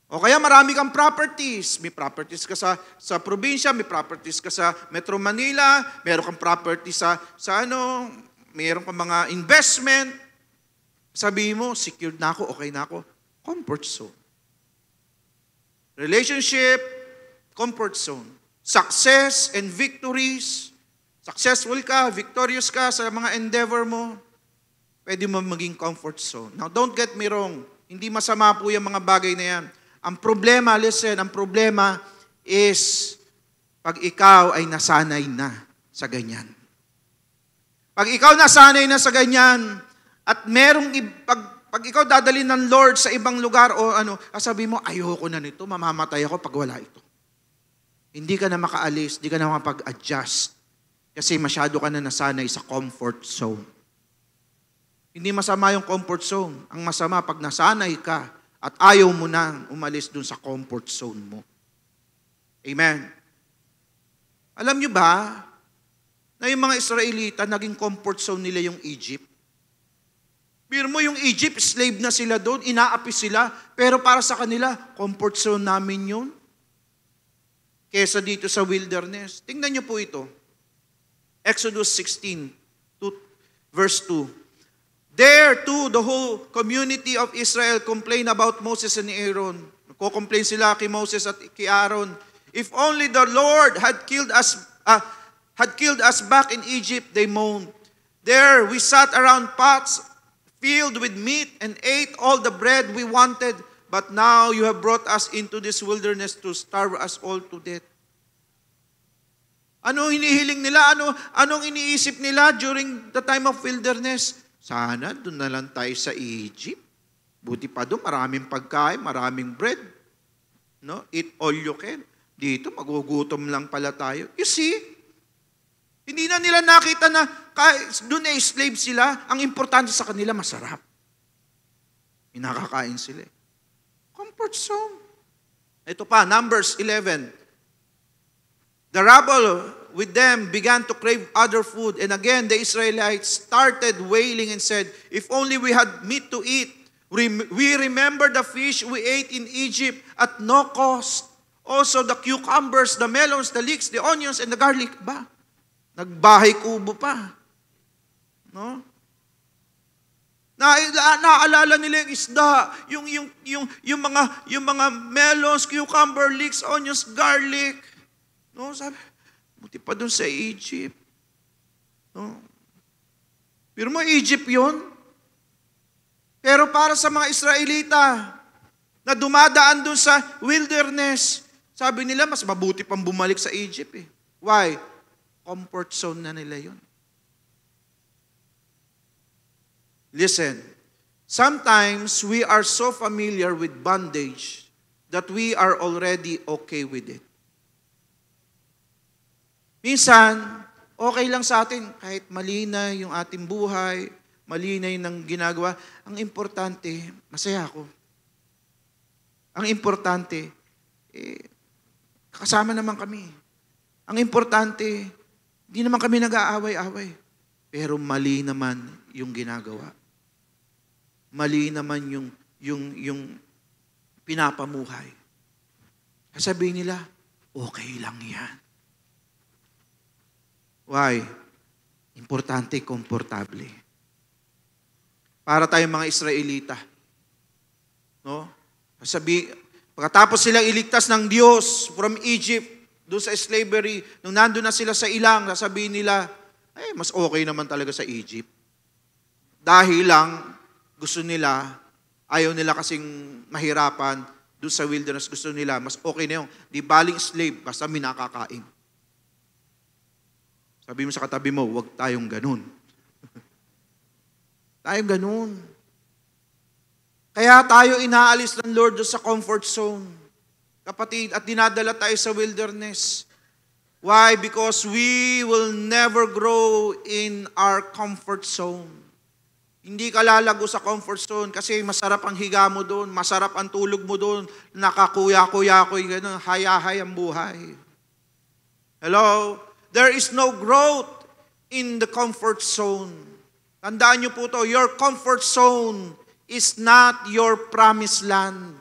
O kaya marami kang properties. May properties ka sa probinsya, may properties ka sa Metro Manila, meron kang property meron kang mga investment. Sabihin mo, secured na ako, okay na ako. Comfort zone. Relationship, comfort zone. Success and victories. Successful ka, victorious ka sa mga endeavor mo. Pwede mo maging comfort zone. Now, don't get me wrong. Hindi masama po yung mga bagay na yan. Ang problema is pag ikaw ay nasanay na sa ganyan. Pag ikaw nasanay na sa ganyan, at pag ikaw dadalhin ng Lord sa ibang lugar sabi mo, ayoko na nito, mamamatay ako pag wala ito. Hindi ka na makaalis, hindi ka na makapag-adjust. Kasi masyado ka na nasanay sa comfort zone. Hindi masama yung comfort zone. Ang masama, pag nasanay ka, at ayaw mo nang umalis dun sa comfort zone mo. Amen. Alam nyo ba, na yung mga Israelita, naging comfort zone nila yung Egypt? Biro mo yung Egypt, slave na sila doon, inaapi sila, pero para sa kanila, comfort zone namin yun. Kesa dito sa wilderness. Tingnan nyo po ito. Exodus 16, verse 2. There too, the whole community of Israel complained about Moses and Aaron. Nagko-complain sila kay Moses at kay Aaron. If only the Lord had killed us back in Egypt, they moaned. There we sat around pots filled with meat and ate all the bread we wanted. But now you have brought us into this wilderness to starve us all to death. Anong hinihiling nila? Anong iniisip nila during the time of wilderness? Sana doon na lang tayo sa Egypt. Buti pa doon, maraming pagkain, maraming bread. No? Eat all you can. Dito, magugutom lang pala tayo. You see? Hindi na nila nakita na doon ay slave sila. Ang importante sa kanila, masarap. Nakakain sila. Comfort zone. Ito pa, Numbers 11. The rabble with them began to crave other food. And again, the Israelites started wailing and said, if only we had meat to eat. We remember the fish we ate in Egypt at no cost. Also the cucumbers, the melons, the leeks, the onions, and the garlic. Nagbahay kubo pa. No? Naaalala nila yung isda, yung mga melons, cucumber, leeks, onions, garlic. No, sabi, buti pa dun sa Egypt. No? Pero mo, Egypt yun. Pero para sa mga Israelita na dumadaan dun sa wilderness, sabi nila, mas mabuti pang bumalik sa Egypt eh. Why? Comfort zone na nila yun. Listen, sometimes we are so familiar with bondage that we are already okay with it. Minsan, okay lang sa atin kahit mali na yung ating buhay, mali na yung ginagawa. Ang importante, masaya ako. Ang importante, kasama naman kami. Ang importante, hindi naman kami nag-aaway-away. Pero mali naman yung ginagawa. Mali naman yung pinapamuhay. Sasabihin nila, okay lang yan. Why? Importante, komportable. Para tayong mga Israelita. No? Pagkatapos silang iligtas ng Diyos from Egypt, doon sa slavery, nung nandun na sila sa ilang, sasabihin nila, mas okay naman talaga sa Egypt. Dahil lang, gusto nila, ayaw nila kasing mahirapan, doon sa wilderness. Gusto nila, mas okay na yung, di baling slave, basta may nakakain. Sabi mo sa katabi mo, huwag tayong ganun. Tayong ganun. Kaya tayo inaalis ng Lord doon sa comfort zone. Kapatid, at dinadala tayo sa wilderness. Why? Because we will never grow in our comfort zone. Hindi ka lalago sa comfort zone kasi masarap ang higa mo doon, masarap ang tulog mo doon, nakakuya-kuya-kuy, gano'n, hayahay ang buhay. Hello? There is no growth in the comfort zone. Tandaan niyo po to, your comfort zone is not your promised land.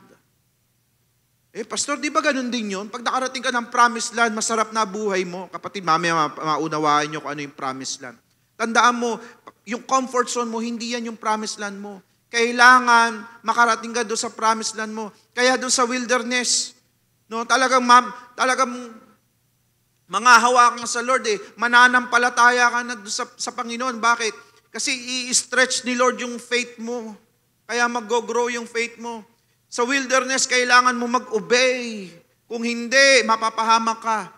Pastor, di ba ganun din yun? Pag nakarating ka ng promised land, masarap na buhay mo. Kapatid, mamaya maunawaan nyo kung ano yung promised land. Tandaan mo, yung comfort zone mo, hindi yan yung promised land mo. Kailangan makarating ka doon sa promised land mo. Kaya doon sa wilderness, no, talagang mga hawakan ka sa Lord, mananampalataya ka na doon sa Panginoon. Bakit? Kasi i-stretch ni Lord yung faith mo. Kaya mag-grow yung faith mo. Sa wilderness, kailangan mo mag-obey. Kung hindi, mapapahamak ka.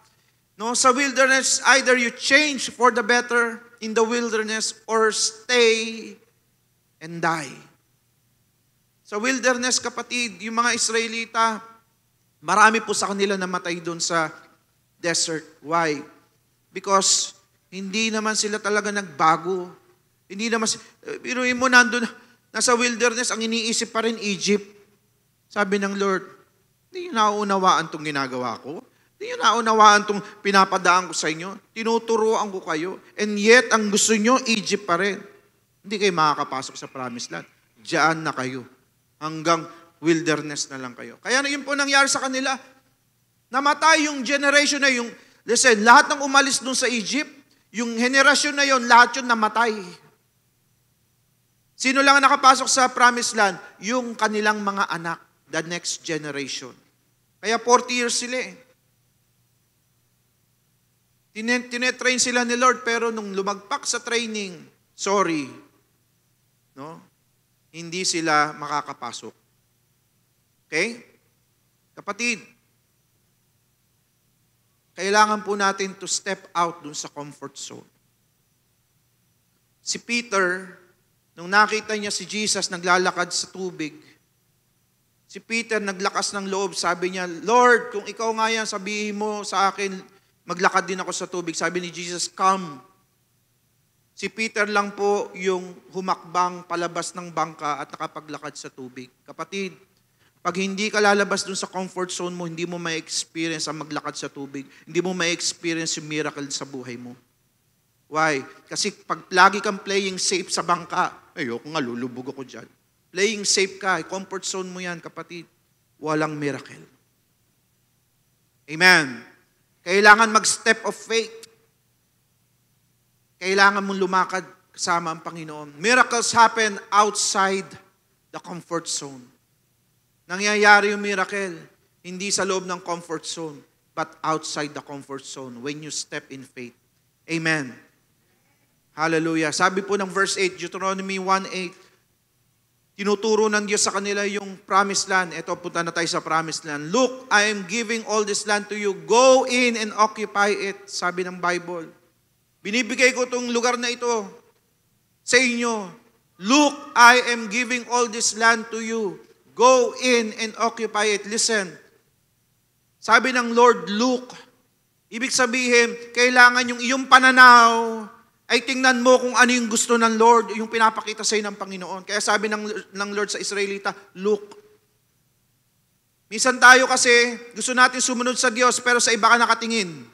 No? Sa wilderness, either you change for the better in the wilderness or stay and die. Sa wilderness, kapatid, yung mga Israelita, marami po sa kanila namatay doon sa desert. Why? Because hindi naman sila talaga nagbago. Hindi naman, pinuhin mo nandun, nasa wilderness, ang iniisip pa rin Egypt. Sabi ng Lord, hindi nyo naunawaan itong ginagawa ko. Hindi nyo naunawaan itong pinapadaan ko sa inyo. Tinuturuan ko kayo. And yet, ang gusto nyo, Egypt pa rin. Hindi kayo makakapasok sa promised land. Diyan na kayo. Hanggang wilderness na lang kayo. Kaya yun po nangyari sa kanila. Namatay yung generation na yung, listen, lahat ng umalis dun sa Egypt, yung henerasyon na yun, lahat yun namatay. Sino lang ang nakapasok sa promised land? Yung kanilang mga anak. The next generation. Kaya 40 years sila eh. Tinetrain sila ni Lord, pero nung lumagpak sa training, sorry, no? Hindi sila makakapasok. Okay? Kapatid, kailangan po natin to step out dun sa comfort zone. Si Peter, nung nakita niya si Jesus naglalakad sa tubig, si Peter naglakas ng loob, sabi niya, Lord, kung ikaw nga yan, sabihin mo sa akin, maglakad din ako sa tubig. Sabi ni Jesus, come. Si Peter lang po yung humakbang palabas ng bangka at nakapaglakad sa tubig. Kapatid, pag hindi ka lalabas dun sa comfort zone mo, hindi mo ma-experience ang maglakad sa tubig. Hindi mo ma-experience yung miracle sa buhay mo. Why? Kasi pag lagi kang playing safe sa bangka, ayoko nga, lulubog ako dyan. Playing safe ka, comfort zone mo yan, kapatid. Walang miracle. Amen. Kailangan mag-step of faith. Kailangan mong lumakad kasama ang Panginoon. Miracles happen outside the comfort zone. Nangyayari yung miracle, hindi sa loob ng comfort zone, but outside the comfort zone when you step in faith. Amen. Hallelujah. Sabi po ng verse 8, Deuteronomy 1:8, tinuturo ng Diyos sa kanila yung promised land. Ito, punta na tayo sa promised land. Look, I am giving all this land to you. Go in and occupy it. Sabi ng Bible. Binibigay ko itong lugar na ito sa inyo. Look, I am giving all this land to you. Go in and occupy it. Listen. Sabi ng Lord, look. Ibig sabihin, kailangan yung iyong pananaw ay tingnan mo kung ano yung gusto ng Lord, yung pinapakita sa iyo ng Panginoon. Kaya sabi ng Lord sa Israelita, look. Minsan tayo kasi, gusto natin sumunod sa Diyos, pero sa iba ka nakatingin.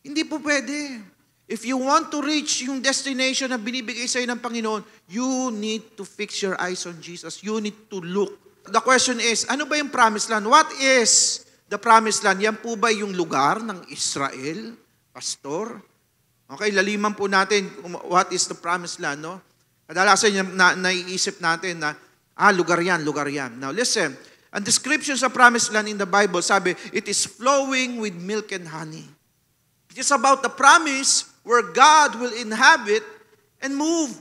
Hindi po pwede. If you want to reach yung destination na binibigay sa iyo ng Panginoon, you need to fix your eyes on Jesus. You need to look. The question is, ano ba yung promised land? What is the promised land? Yan po ba yung lugar ng Israel, pastor? Okay, laliman po natin what is the promised land, no? Kadalasan naiisip natin na, lugar yan. Now listen, ang description sa promised land in the Bible, sabi, it is flowing with milk and honey. It is about the promise where God will inhabit and move.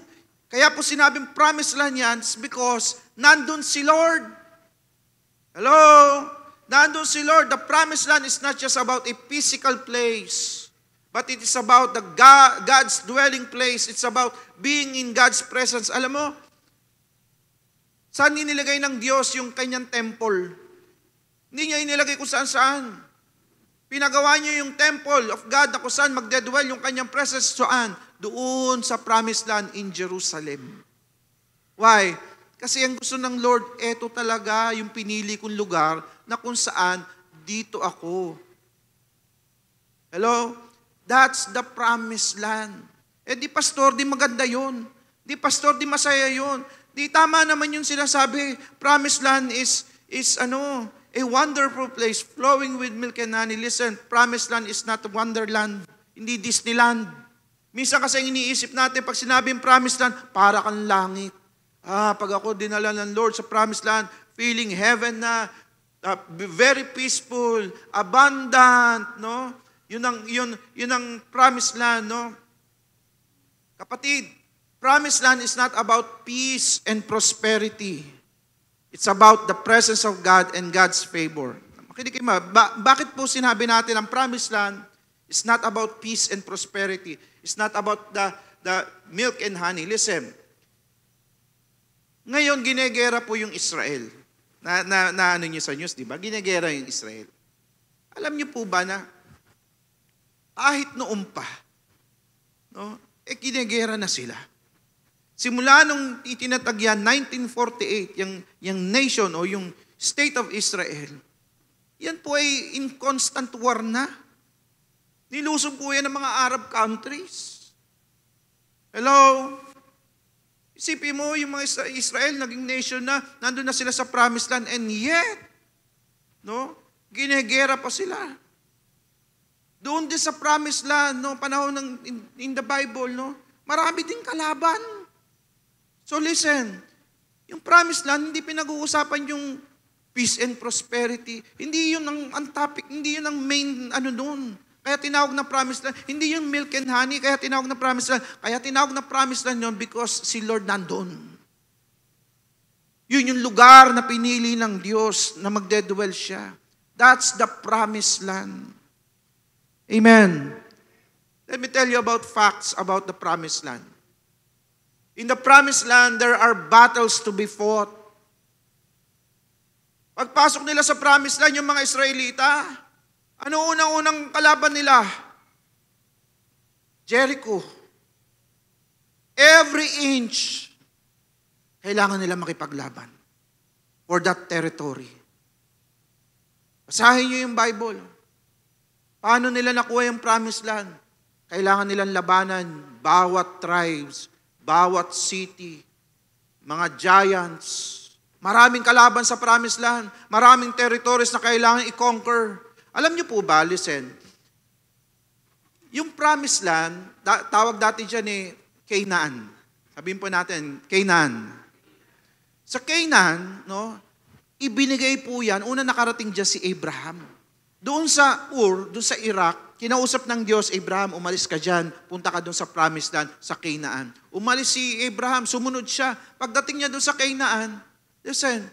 Kaya po sinabing promised land yan because nandun si Lord. Hello? Nandun si Lord. The promised land is not just about a physical place, but it is about God's dwelling place. It's about being in God's presence. Alam mo, saan inilagay ng Diyos yung kanyang temple? Hindi niya inilagay kung saan-saan. Pinagawa niya yung temple of God na kung saan magdedwell yung kanyang presence. Saan? Doon sa promised land in Jerusalem. Why? Kasi ang gusto ng Lord, eto talaga yung pinili kong lugar na kung saan dito ako. Hello? That's the promised land. Eh di pastor, di maganda yun. Di pastor, di masaya yun. Di tama naman yung sinasabi. Promised land is a wonderful place flowing with milk and honey. Listen, promised land is not a wonderland. Hindi Disneyland. Minsan kasi iniisip natin, pag sinabing promised land, para kang langit. Pag ako dinala ng Lord sa promised land, feeling heaven na, very peaceful, abundant, no? Yun ang promised land, no? Kapatid, promised land is not about peace and prosperity. It's about the presence of God and God's favor. Makinig kayo, bakit po sinabi natin ang promised land is not about peace and prosperity? It's not about the milk and honey. Listen, ngayon ginegera po yung Israel. Na ano niyo sa news, di ba? Ginegera yung Israel. Alam niyo po ba na kahit noon pa, no, ginegera na sila. Simula nung itinatag yan, 1948, yung nation o yung state of Israel, yan po ay in constant war na. Nilusob po yan ng mga Arab countries. Hello? Isipin mo, yung mga Israel, naging nation na, nandun na sila sa promised land, and yet, no, ginegera pa sila. Doon din sa promised land, no, panahon ng, in the Bible, no, marami ding kalaban. So listen, yung promised land, hindi pinag-uusapan yung peace and prosperity. Hindi yun ang topic, hindi yun ang main doon. Kaya tinawag na promised land. Hindi yung milk and honey, kaya tinawag na promised land. Kaya tinawag na promised land yun because si Lord nandun. Yun yung lugar na pinili ng Diyos na magdedwell siya. That's the promised land. Amen. Let me tell you about facts about the promised land. In the promised land, there are battles to be fought. Pagpasok nila sa promised land, yung mga Israelita, ano unang-unang kalaban nila? Jericho. Every inch, kailangan nila makipaglaban for that territory. Basahin niyo yung Bible. Paano nila nakuha yung promised land? Kailangan nilang labanan bawat tribes, bawat city, mga giants. Maraming kalaban sa promised land. Maraming territories na kailangan i-conquer. Alam niyo po ba, listen, yung promised land, tawag dati dyan Canaan. Sabihin po natin, Canaan. Sa Canaan, no, ibinigay po yan, una nakarating dyan si Abraham. Doon sa doon sa Iraq, kinausap ng Diyos, Abraham, umalis ka dyan, punta ka doon sa promised land, sa Canaan. Umalis si Abraham, sumunod siya. Pagdating niya doon sa Canaan, listen,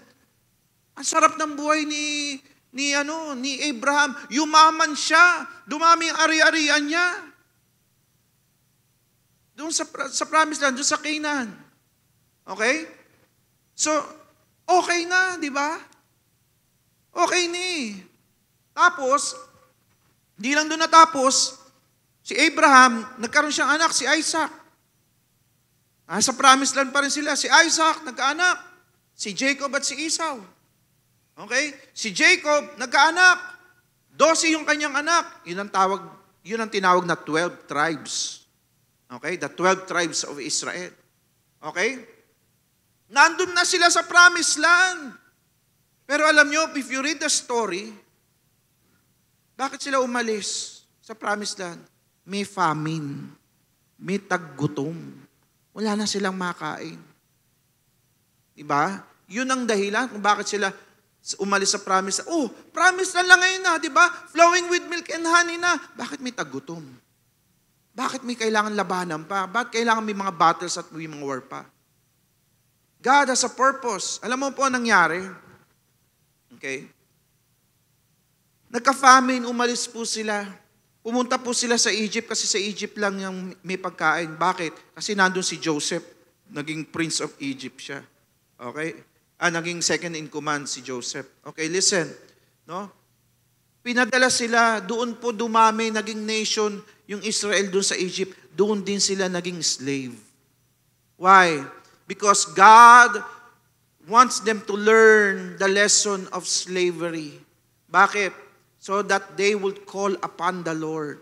ang sarap ng buhay ni Abraham. Yumaman siya, dumami ang ari-arian niya. Doon sa promised land, doon sa Canaan. Okay? So, okay na, di ba? Okay ni. Tapos, di lang doon natapos, si Abraham, nagkaroon siyang anak, si Isaac. Sa promised land pa rin sila. Si Isaac, nagkaanak. Si Jacob at si Esau. Okay? Si Jacob, nagkaanak. 12 yung kanyang anak. Yun ang tinawag na 12 tribes. Okay? The 12 tribes of Israel. Okay? Nandun na sila sa promised land. Pero alam nyo, if you read the story, bakit sila umalis sa promised land? May famine. May taggutom. Wala na silang makain. Diba? Yun ang dahilan kung bakit sila umalis sa promised land. Promised land lang ngayon na, diba? Flowing with milk and honey na. Bakit may taggutom? Bakit may kailangan labanan pa? Bakit kailangan may mga battles at may mga war pa? God has a purpose. Alam mo po ang nangyari? Okay? Nagka-famine, umalis po sila. Pumunta po sila sa Egypt kasi sa Egypt lang yung may pagkain. Bakit? Kasi nandun si Joseph. Naging Prince of Egypt siya. Okay? Naging second in command si Joseph. Okay, listen. No? Pinadala sila, doon po dumami, naging nation, yung Israel doon sa Egypt. Doon din sila naging slave. Why? Because God wants them to learn the lesson of slavery. Bakit? So that they would call upon the Lord.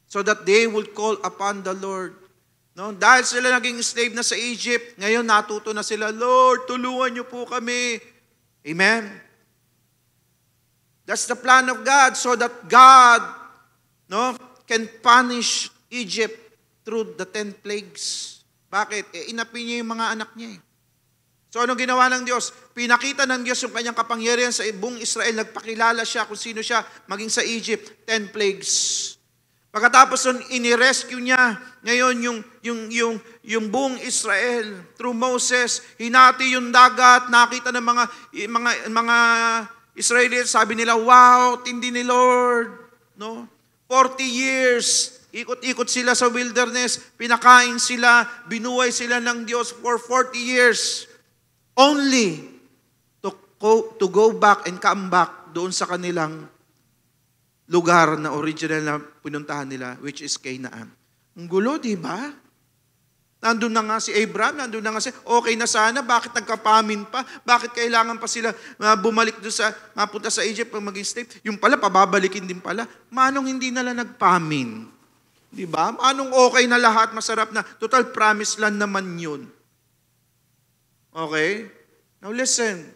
So that they would call upon the Lord. No? Dahil sila naging slave na sa Egypt, ngayon natuto na sila, Lord, tulungan niyo po kami. Amen? That's the plan of God, so that God, no, can punish Egypt through the 10 plagues. Bakit? Inapi niya yung mga anak niya. So anong ginawa ng Diyos? Pinakita ng Diyos yung kanyang kapangyarihan sa buong Israel. Nagpakilala siya kung sino siya, maging sa Egypt, 10 plagues. Pagkatapos nun, inirescue niya ngayon yung buong Israel through Moses. Hinati yung dagat, nakita ng mga Israelites, sabi nila, wow, tindi ni Lord. No? 40 years, ikot-ikot sila sa wilderness, pinakain sila, binuhay sila ng Diyos for 40 years. Only to go back and come back doon sa kanilang lugar na original na pinuntahan nila, which is Canaan. Ang gulo, di ba? Nandun na nga si Abraham, nandun na nga okay na sana, bakit nagkapamin pa? Bakit kailangan pa sila bumalik doon mapunta sa Egypt pag maging slave? Yung pala, pababalikin din pala. Manong hindi nila nagpamin? Di ba? Manong okay na lahat, masarap na. Total promise land naman yun. Okay? Now listen.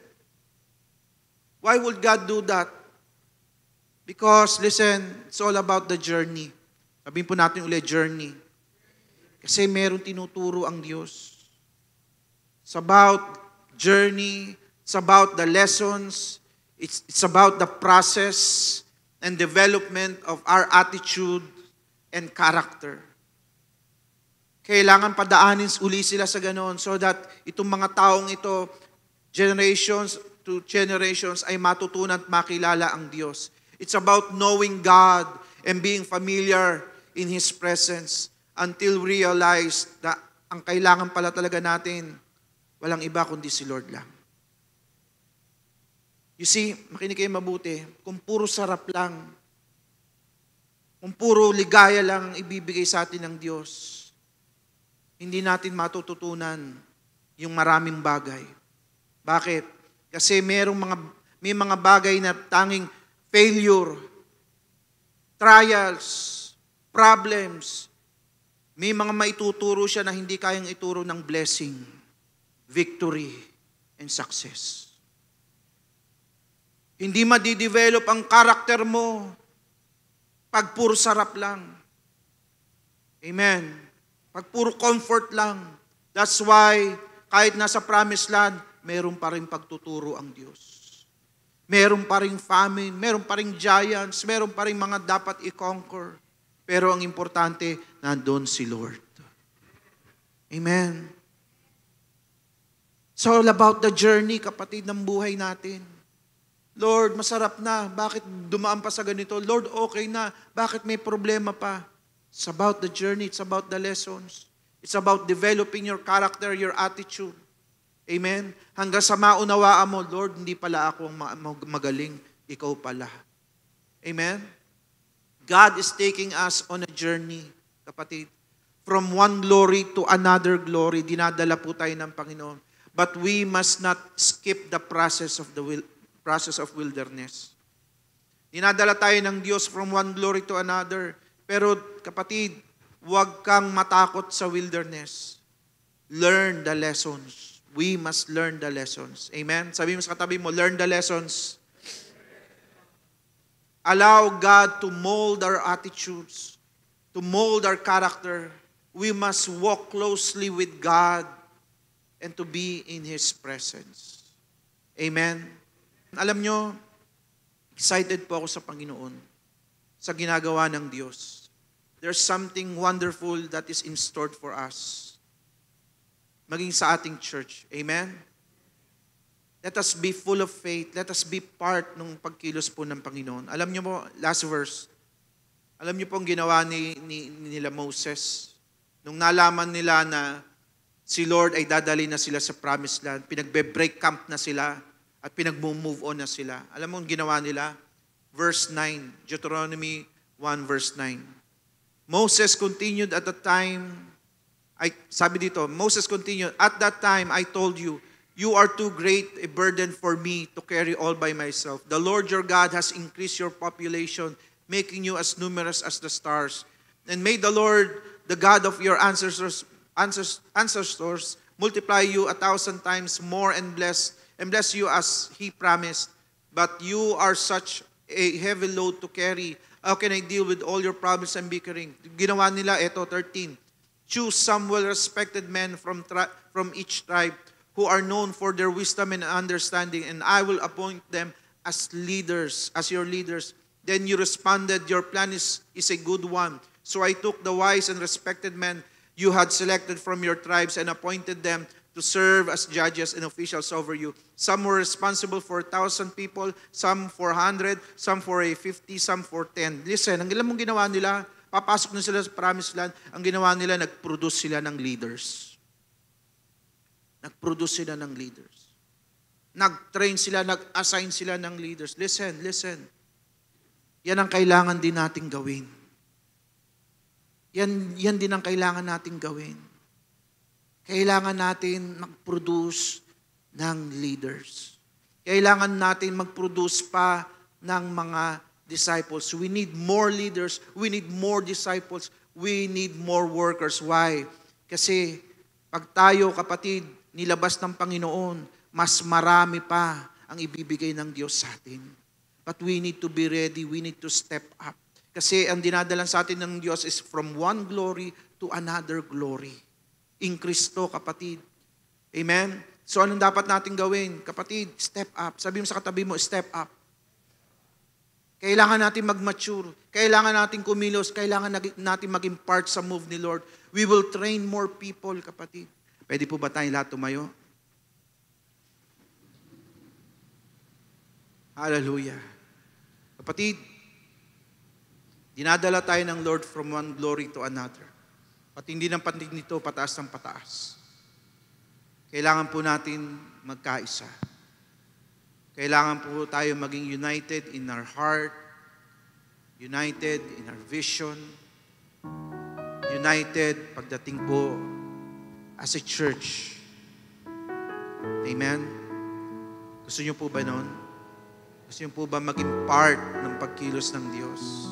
Why would God do that? Because, listen, it's all about the journey. Sabihin po natin ulit, journey. Kasi meron tinuturo ang Diyos. It's about journey. It's about the lessons. It's about the process and development of our attitude and character. Kailangan padaanin uli sila sa ganoon so that itong mga taong ito, generations to generations, ay matutunan at makilala ang Diyos. It's about knowing God and being familiar in His presence until we realize na ang kailangan pala talaga natin, walang iba kundi si Lord lang. You see, makinig kayo mabuti, kung puro sarap lang, kung puro ligaya lang ibibigay sa atin ng Diyos, hindi natin matututunan yung maraming bagay. Bakit? Kasi may mga bagay na tanging failure, trials, problems. May mga maituturo siya na hindi kayang ituro ng blessing, victory, and success. Hindi madidevelop ang karakter mo pag puro sarap lang. Amen. Pag puro comfort lang. That's why, kahit nasa promised land, meron pa rin pagtuturo ang Diyos. Meron pa rin famine, meron pa rin giants, meron pa rin mga dapat i-conquer. Pero ang importante, nandun si Lord. Amen. It's all about the journey, kapatid, ng buhay natin. Lord, masarap na. Bakit dumaan pa sa ganito? Lord, okay na. Bakit may problema pa? It's about the journey. It's about the lessons. It's about developing your character, your attitude. Amen? Hanggang sa maunawaan mo, Lord, hindi pala ako ang magaling. Ikaw pala. Amen? God is taking us on a journey, kapatid. From one glory to another glory, dinadala po tayo ng Panginoon. But we must not skip the process of wilderness. Dinadala tayo ng Diyos from one glory to another. Pero kapatid, huwag kang matakot sa wilderness. Learn the lessons. We must learn the lessons. Amen? Sabi mo sa katabi mo, learn the lessons. Allow God to mold our attitudes, to mold our character. We must walk closely with God and to be in His presence. Amen? Alam nyo, excited po ako sa Panginoon, sa ginagawa ng Diyos. There's something wonderful that is in store for us. Maging sa ating church. Amen? Let us be full of faith. Let us be part ng pagkilos po ng Panginoon. Alam niyo po, last verse, alam niyo po ang ginawa nila Moses. Nung nalaman nila na si Lord ay dadali na sila sa promised land, pinagbe-break camp na sila at pinag-move on na sila. Alam mo ang ginawa nila? Verse 9, Deuteronomy 1 verse 9. Moses continued at the time, sabi dito, Moses continued, at that time I told you, you are too great a burden for me to carry all by myself. The Lord your God has increased your population, making you as numerous as the stars. And may the Lord, the God of your ancestors, multiply you 1,000 times more and bless you as He promised. But you are such a heavy load to carry. How can I deal with all your problems and bickering? Ginawa nila, eto 13. Choose some well-respected men from each tribe who are known for their wisdom and understanding, and I will appoint them as leaders, as your leaders. Then you responded, your plan is a good one. So I took the wise and respected men you had selected from your tribes and appointed them to serve as judges and officials over you. Some were responsible for 1,000 people, some for 100, some for 50, some for 10. Listen, ang ilang mong ginawa nila, papasok na sila sa promised land, ang ginawa nila, nag-produce sila ng leaders. Nag-produce sila ng leaders. Nag-train sila, nag-assign sila ng leaders. Listen. Yan ang kailangan din nating gawin. Yan din ang kailangan nating gawin. Kailangan natin mag-produce ng leaders. Kailangan natin mag-produce pa ng mga disciples. We need more leaders. We need more disciples. We need more workers. Why? Kasi pag tayo, kapatid, nilabas ng Panginoon, mas marami pa ang ibibigay ng Diyos sa atin. But we need to be ready. We need to step up. Kasi ang dinadalan sa atin ng Diyos is from one glory to another glory. In Kristo, kapatid. Amen? So anong dapat natin gawin? Kapatid, step up. Sabi mo sa katabi mo, step up. Kailangan natin mag-mature. Kailangan natin kumilos. Kailangan natin maging part sa move ni Lord. We will train more people, kapatid. Pwede po ba tayong lahat tumayo? Hallelujah. Kapatid, dinadala tayo ng Lord from one glory to another. At hindi ng pandig nito, pataas ng pataas. Kailangan po natin magkaisa. Kailangan po tayo maging united in our heart, united in our vision, united pagdating po as a church. Amen? Gusto niyo po ba nun? Gusto niyo po ba maging part ng pagkilos ng Diyos?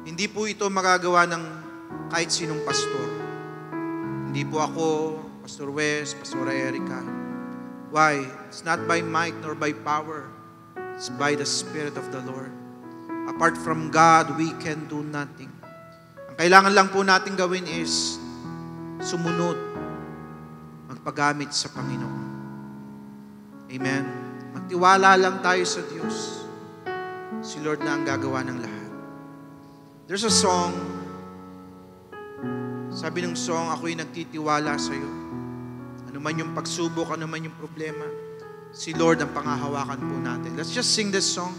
Hindi po ito magagawa ng kahit sinong pastor. Hindi po ako, Pastor Wes, Pastor Erica. Why? It's not by might nor by power. It's by the Spirit of the Lord. Apart from God, we can do nothing. Ang kailangan lang po natin gawin is sumunod, magpagamit sa Panginoon. Amen? Magtiwala lang tayo sa Diyos. Si Lord na ang gagawa ng lahat. There's a song, sabi ng song, ako'y nagtitiwala sa iyo. Ano man yung pagsubok, ano man yung problema, si Lord ang pangahawakan po natin. Let's just sing this song.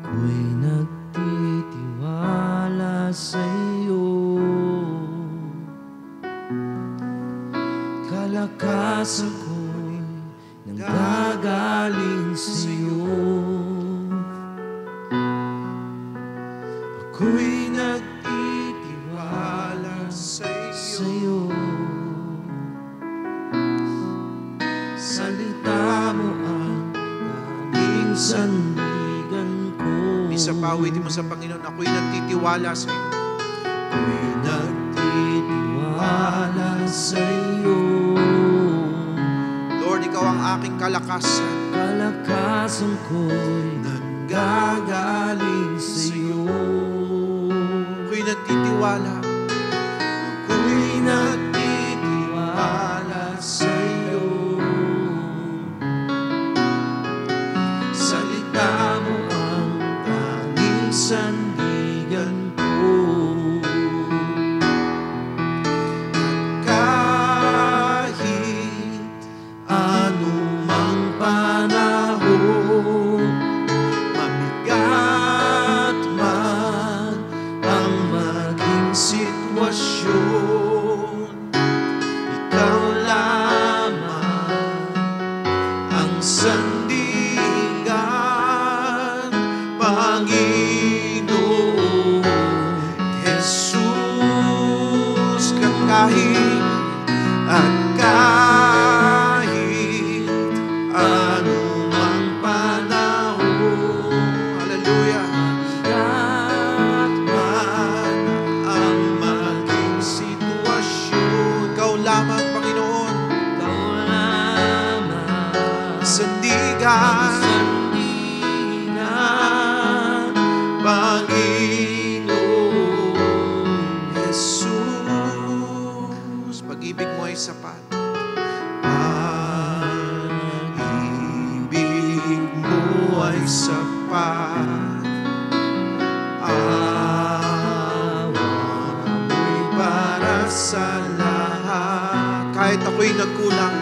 Ako'y nagtitiwala sa iyo. Kalakasan ko'y nanggagaling sa iyo. Ako'y nagtitiwala sa iyo. Salita mo ang tanging sandigan ko. Misa pa, awitin mo sa Panginoon, ako'y nagtitiwala sa iyo. Ako'y nagtitiwala sa iyo. Lord, ikaw ang aking kalakasan. Kalakasan ko'y nanggagaling sa iyo. Ako'y nagtitiwala. Ako'y nagtitiwala sa iyo. Salita mo ang tanging sandigan ko. At kahit Panginoon Jesus. Kahit anumang panahon, hallelujah, at man ang maging sitwasyon, ikaw lamang, Panginoon, ikaw lamang, sandigan, Panginoon Jesus. Pag-ibig mo ay sapat. Pag-ibig mo ay sapat. Awa mo'y para sa lahat. Kahit ako'y nagkulang,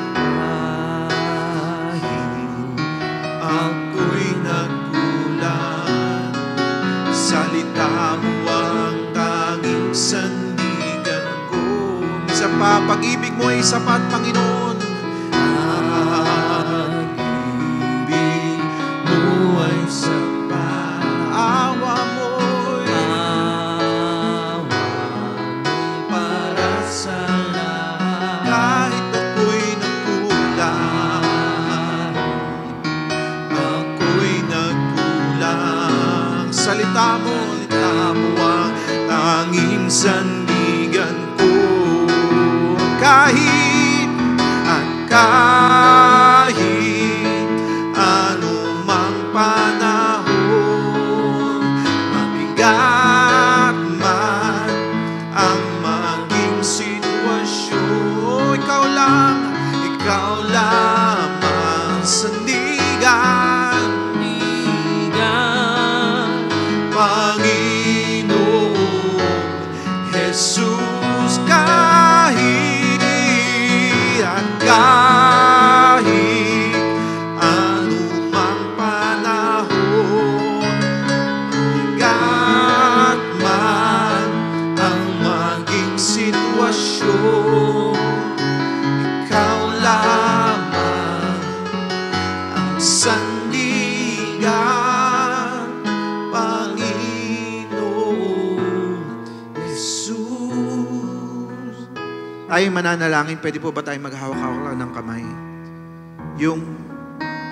ako'y nagkulang, salita mo ang tanging sandigan ko. Isa pa, pag-ibig mo ay sapat, Panginoon. Pag-ibig mo ay sapat. Awa mo'y para sa lahat. Kahit ako'y nagkulang, ako'y nagkulang, salita mo ang tanging sandigan ko. Kahit anumang panahon, mabigat man ang maging sitwasyon, ikaw lamang sandigan, Panginoon Jesus. Kahit anumang panahon, mabigat man ang maging sitwasyon, ikaw lamang ang sandigan, Panginoon Jesus. Tayo mananalangin, pwede po ba tayo maghawak-hawak lang ng kamay?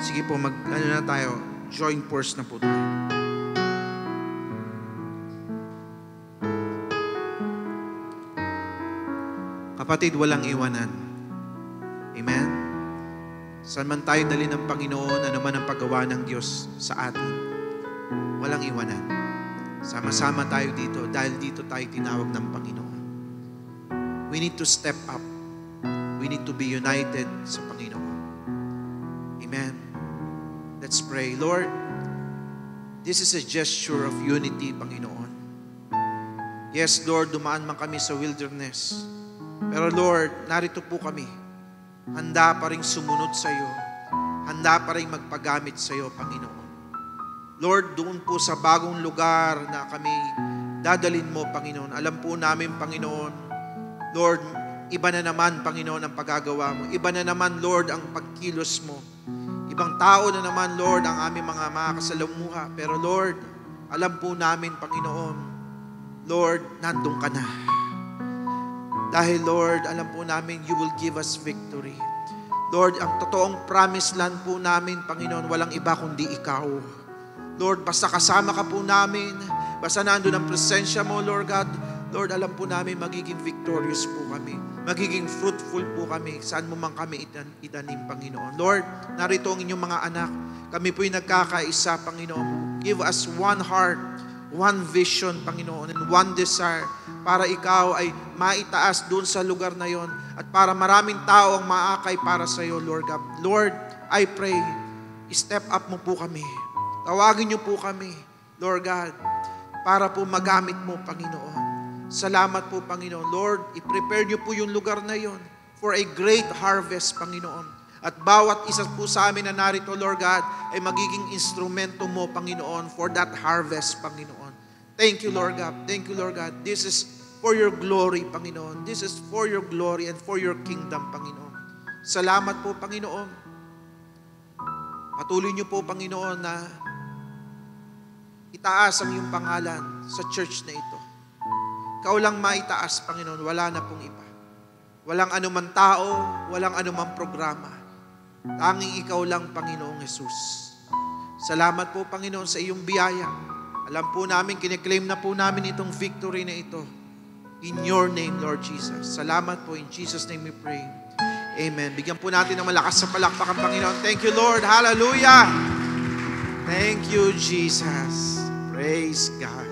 Sige po, na tayo, join force na po tayo. Kapatid, walang iwanan. Amen? Saan man tayo dali ng Panginoon, ano man ang paggawa ng Diyos sa atin, walang iwanan. Sama-sama tayo dito dahil dito tayo tinawag ng Panginoon. We need to step up. We need to be united sa Panginoon. Amen. Let's pray. Lord, this is a gesture of unity, Panginoon. Yes, Lord, dumaan man kami sa wilderness. Pero Lord, narito po kami. Handa pa rin sumunod sa iyo. Handa pa rin magpagamit sa iyo, Panginoon. Lord, doon po sa bagong lugar na kami dadalin mo, Panginoon. Alam po namin, Panginoon, Lord, iba na naman, Panginoon, ang paggagawa mo. Iba na naman, Lord, ang pagkilos mo. Ibang tao na naman, Lord, ang aming mga kasalamuha. Pero Lord, alam po namin, Panginoon, Lord, nandun ka na. Dahil, Lord, alam po namin, you will give us victory. Lord, ang totoong promise land po namin, Panginoon, walang iba kundi ikaw. Lord, basta kasama ka po namin, basta nandun ang presensya mo, Lord God, Lord, alam po namin magiging victorious po kami. Magiging fruitful po kami. Saan mo man kami itanim, Panginoon. Lord, narito ang inyong mga anak. Kami po'y nagkakaisa, Panginoon. Give us one heart, one vision, Panginoon, and one desire para ikaw ay maitaas doon sa lugar na yon at para maraming tao ang maakay para sa iyo, Lord God. Lord, I pray, step up mo po kami. Tawagin niyo po kami, Lord God, para po magamit mo, Panginoon. Salamat po, Panginoon. Lord, i-prepare niyo po yung lugar na yon for a great harvest, Panginoon. At bawat isa po sa amin na narito, Lord God, ay magiging instrumento mo, Panginoon, for that harvest, Panginoon. Thank you, Lord God. Thank you, Lord God. This is for your glory, Panginoon. This is for your glory and for your kingdom, Panginoon. Salamat po, Panginoon. Patuloy niyo po, Panginoon, na itaas ang iyong pangalan sa church na ito. Ikaw lang maitaas, Panginoon, wala na pong iba. Walang anumang tao, walang anumang programa. Tanging ikaw lang, Panginoong Jesus. Salamat po, Panginoon, sa iyong biyaya. Alam po namin, kiniklaim na po namin itong victory na ito. In your name, Lord Jesus. Salamat po. In Jesus' name we pray. Amen. Bigyan po natin ng malakas sa palakpakan, Panginoon. Thank you, Lord. Hallelujah. Thank you, Jesus. Praise God.